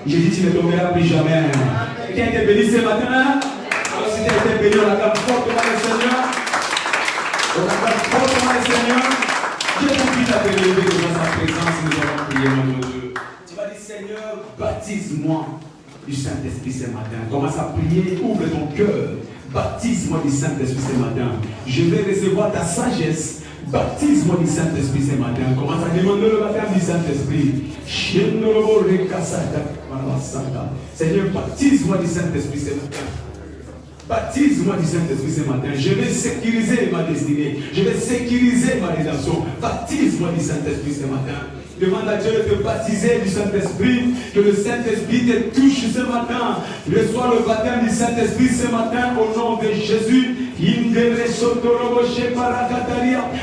[SPEAKER 1] Je dis, tu ne tomberas plus jamais. Qui a été béni ce matin? Alors, si tu as été béni, on acclame fortement le Seigneur. On acclame fortement le Seigneur. Je t'invite à te lever devant sa présence. Nous allons prier, mon Dieu. Tu vas dire, Seigneur, baptise-moi du Saint-Esprit ce matin. Commence à prier, ouvre ton cœur. Baptise-moi du Saint-Esprit ce matin. Je vais recevoir ta sagesse. Baptise-moi du Saint-Esprit ce matin. Commence à demander le baptême du Saint-Esprit. Seigneur, baptise-moi du Saint-Esprit ce matin. Baptise-moi du Saint-Esprit ce matin. Je vais sécuriser ma destinée. Je vais sécuriser ma rédemption. Baptise-moi du Saint-Esprit ce matin. Demande à Dieu de te baptiser du Saint-Esprit. Que le Saint-Esprit te touche ce matin. Reçois le baptême du Saint-Esprit ce matin au nom de Jésus.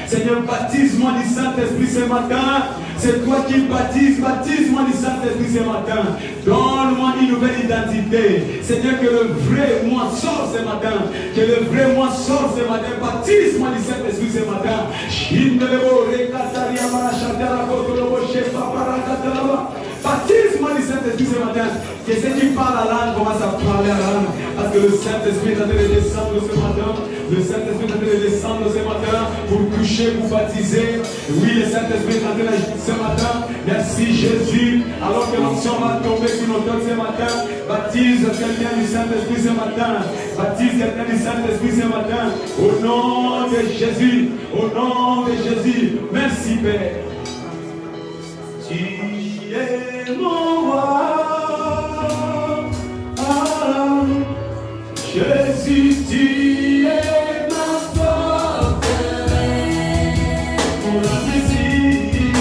[SPEAKER 1] Seigneur, baptise-moi du Saint-Esprit ce matin. C'est toi qui baptises. Baptise-moi du Saint-Esprit ce matin. Donne-moi une nouvelle identité. Seigneur, que le vrai moi sorte ce matin. Que le vrai moi sorte ce matin. Baptise-moi du Saint-Esprit ce matin. Baptise-moi du Saint-Esprit ce matin. Que ceux qui parlent la langue commencent à parler la langue. Parce que le Saint-Esprit est en train de descendre ce matin. Le Saint-Esprit est en train de descendre ce matin pour toucher, pour baptiser. Oui, le Saint-Esprit est en train de ce matin. Merci Jésus. Alors que l'onction va tomber sur nos têtes ce matin. Baptise quelqu'un du Saint-Esprit ce matin. Baptise quelqu'un du Saint-Esprit ce matin. Au nom de Jésus. Au nom de Jésus. Merci Père. Tu es mon roi. Jésus, tu es ma forteresse, mon appétit,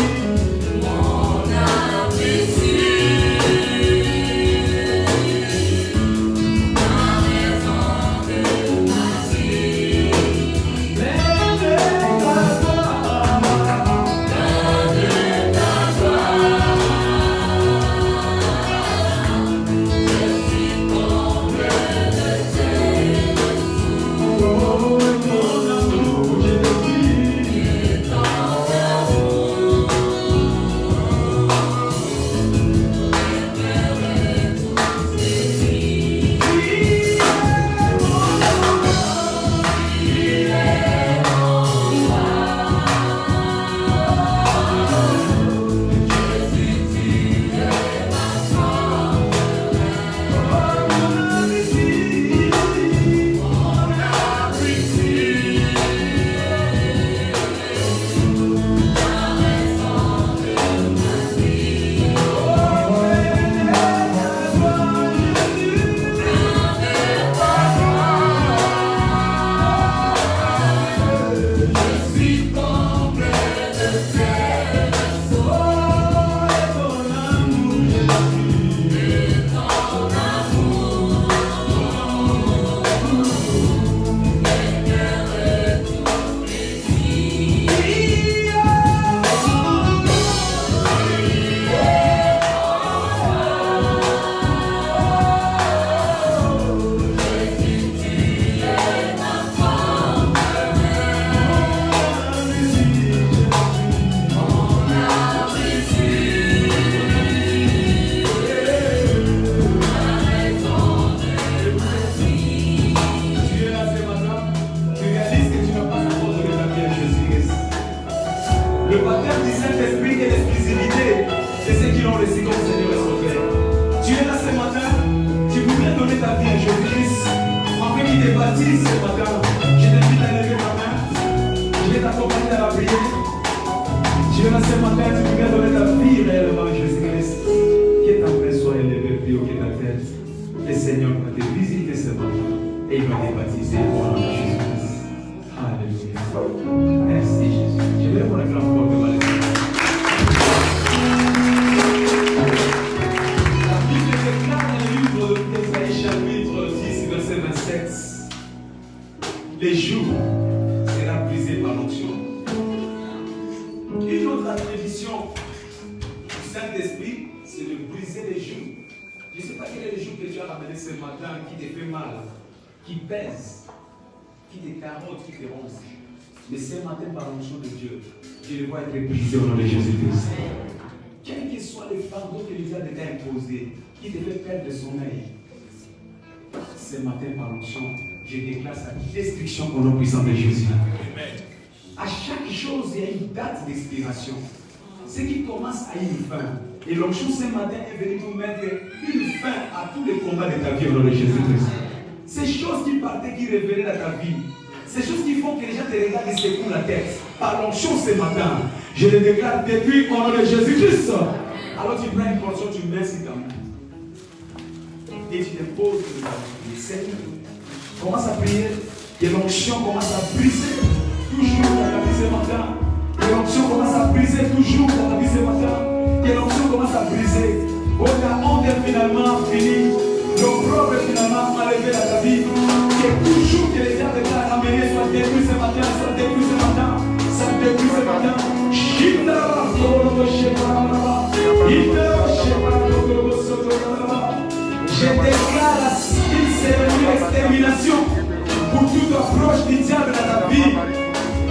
[SPEAKER 1] ma raison de ma vie. Donne ta gloire, donne ta gloire. Je suis comble de tes te baptise ce matin, je t'invite à lever ta main. Je vais t'accompagner dans la prière. Je vais ce matin, tu peux donner ta vie réellement à Jésus-Christ. Que ta main soit élevée plus haut que ta tête. Le Seigneur va te visiter ce matin et il va te baptiser au nom de Jésus-Christ. Alléluia. Merci Jésus. Je vais pour la grande porte de Valérie. La Bible déclare dans le livre d'Ésaïe chapitre 10 verset 27. Les jours sera brisé par l'onction. Une autre attribution du Saint-Esprit, c'est de briser les joues. Je ne sais pas quel est le joug que tu as ramené ce matin qui te fait mal, qui pèse, qui te carotte, qui te ronce. Mais ce matin, par l'onction de Dieu, je le vois être brisé au nom de Jésus-Christ. Quel que soit le fardeau que les a déjà imposé, qui te fait perdre le sommeil, ce matin, par l'onction, je déclare sa destruction au nom puissant de Jésus. À chaque chose, il y a une date d'expiration. Ce qui commence à une fin. Et l'onction ce matin est venu nous mettre une fin à tous les combats de ta vie au nom de Jésus-Christ. Ces choses qui partaient, qui revenaient dans ta vie, ces choses qui font que les gens te regardent et secouent la tête. Par l'onction ce matin, je le déclare détruit au nom de Jésus-Christ. Alors tu prends une portion, tu mets sur ta main. Et tu te poses sur ta main. Seigneur, commence à prier. Et l'onction commence à briser toujours dans ta vie ce matin. Et l'onction commence à briser toujours dans ta vie ce matin. Et l'onction commence à briser. Oh, la honte est finalement finie. L'opprobre est finalement enlevé dans ta vie. Que toujours que les diables t'ont ramené soit détruit ce matin, soit détruit ce matin, soit détruit ce matin. Je déclare une cérémonie d'extermination pour toute approche du diable dans ta vie.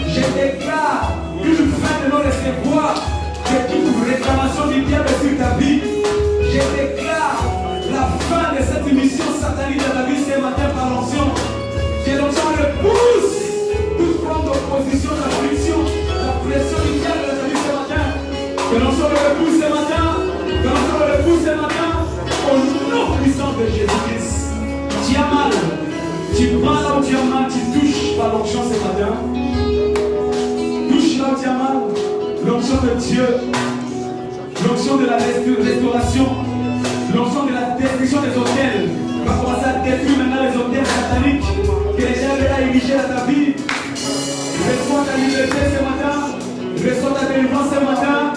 [SPEAKER 1] Je déclare une fin de non-recevoir de toute réclamation du diable sur ta vie. Je déclare la fin de cette mission satanique dans ta vie ce matin par l'onction. Que l'onction repousse toute forme d'opposition, d'affliction, la pression du diable dans ta vie ce matin. Que l'onction le repousse ce matin. Que l'onction le repousse ce matin. Au nom puissant de Jésus-Christ. Tu as mal. Tu prends là où tu as mal. Tu touches par l'onction ce matin. Touche là où tu as mal. L'onction de Dieu. L'onction de la restauration. L'onction de la destruction des hôtels. On va commencer à détruire maintenant les hôtels sataniques que les gens veulent ériger dans ta vie. Reçois ta liberté ce matin. Reçois ta délivrance ce matin.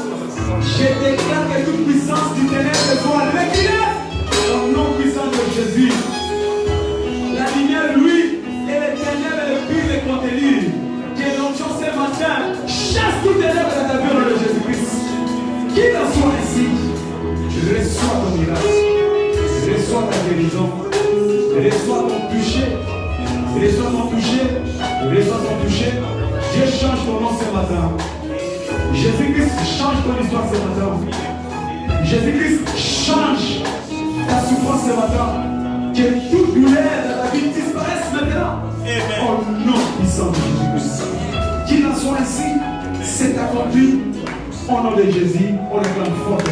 [SPEAKER 1] Je déclare que toute puissance du ténèbre soit reculée au nom puissant de Jésus. La lumière, lui, et les ténèbres et le pire les contenir. Que l'onction ce matin chasse tout ténèbre dans ta vie au nom de Jésus-Christ. Qu'il en soit ainsi. Reçois ton miracle. Reçois ta guérison. Reçois ton toucher. Reçois ton toucher. Reçois ton toucher. Dieu change ton nom ce matin. Jésus-Christ change ton histoire ce matin. Jésus-Christ change ta souffrance ce matin. Que toute douleur dans ta vie disparaisse maintenant. Au nom puissant de Jésus-Christ. Qu'il en soit ainsi. C'est accompli. Au nom de Jésus, on acclame fort de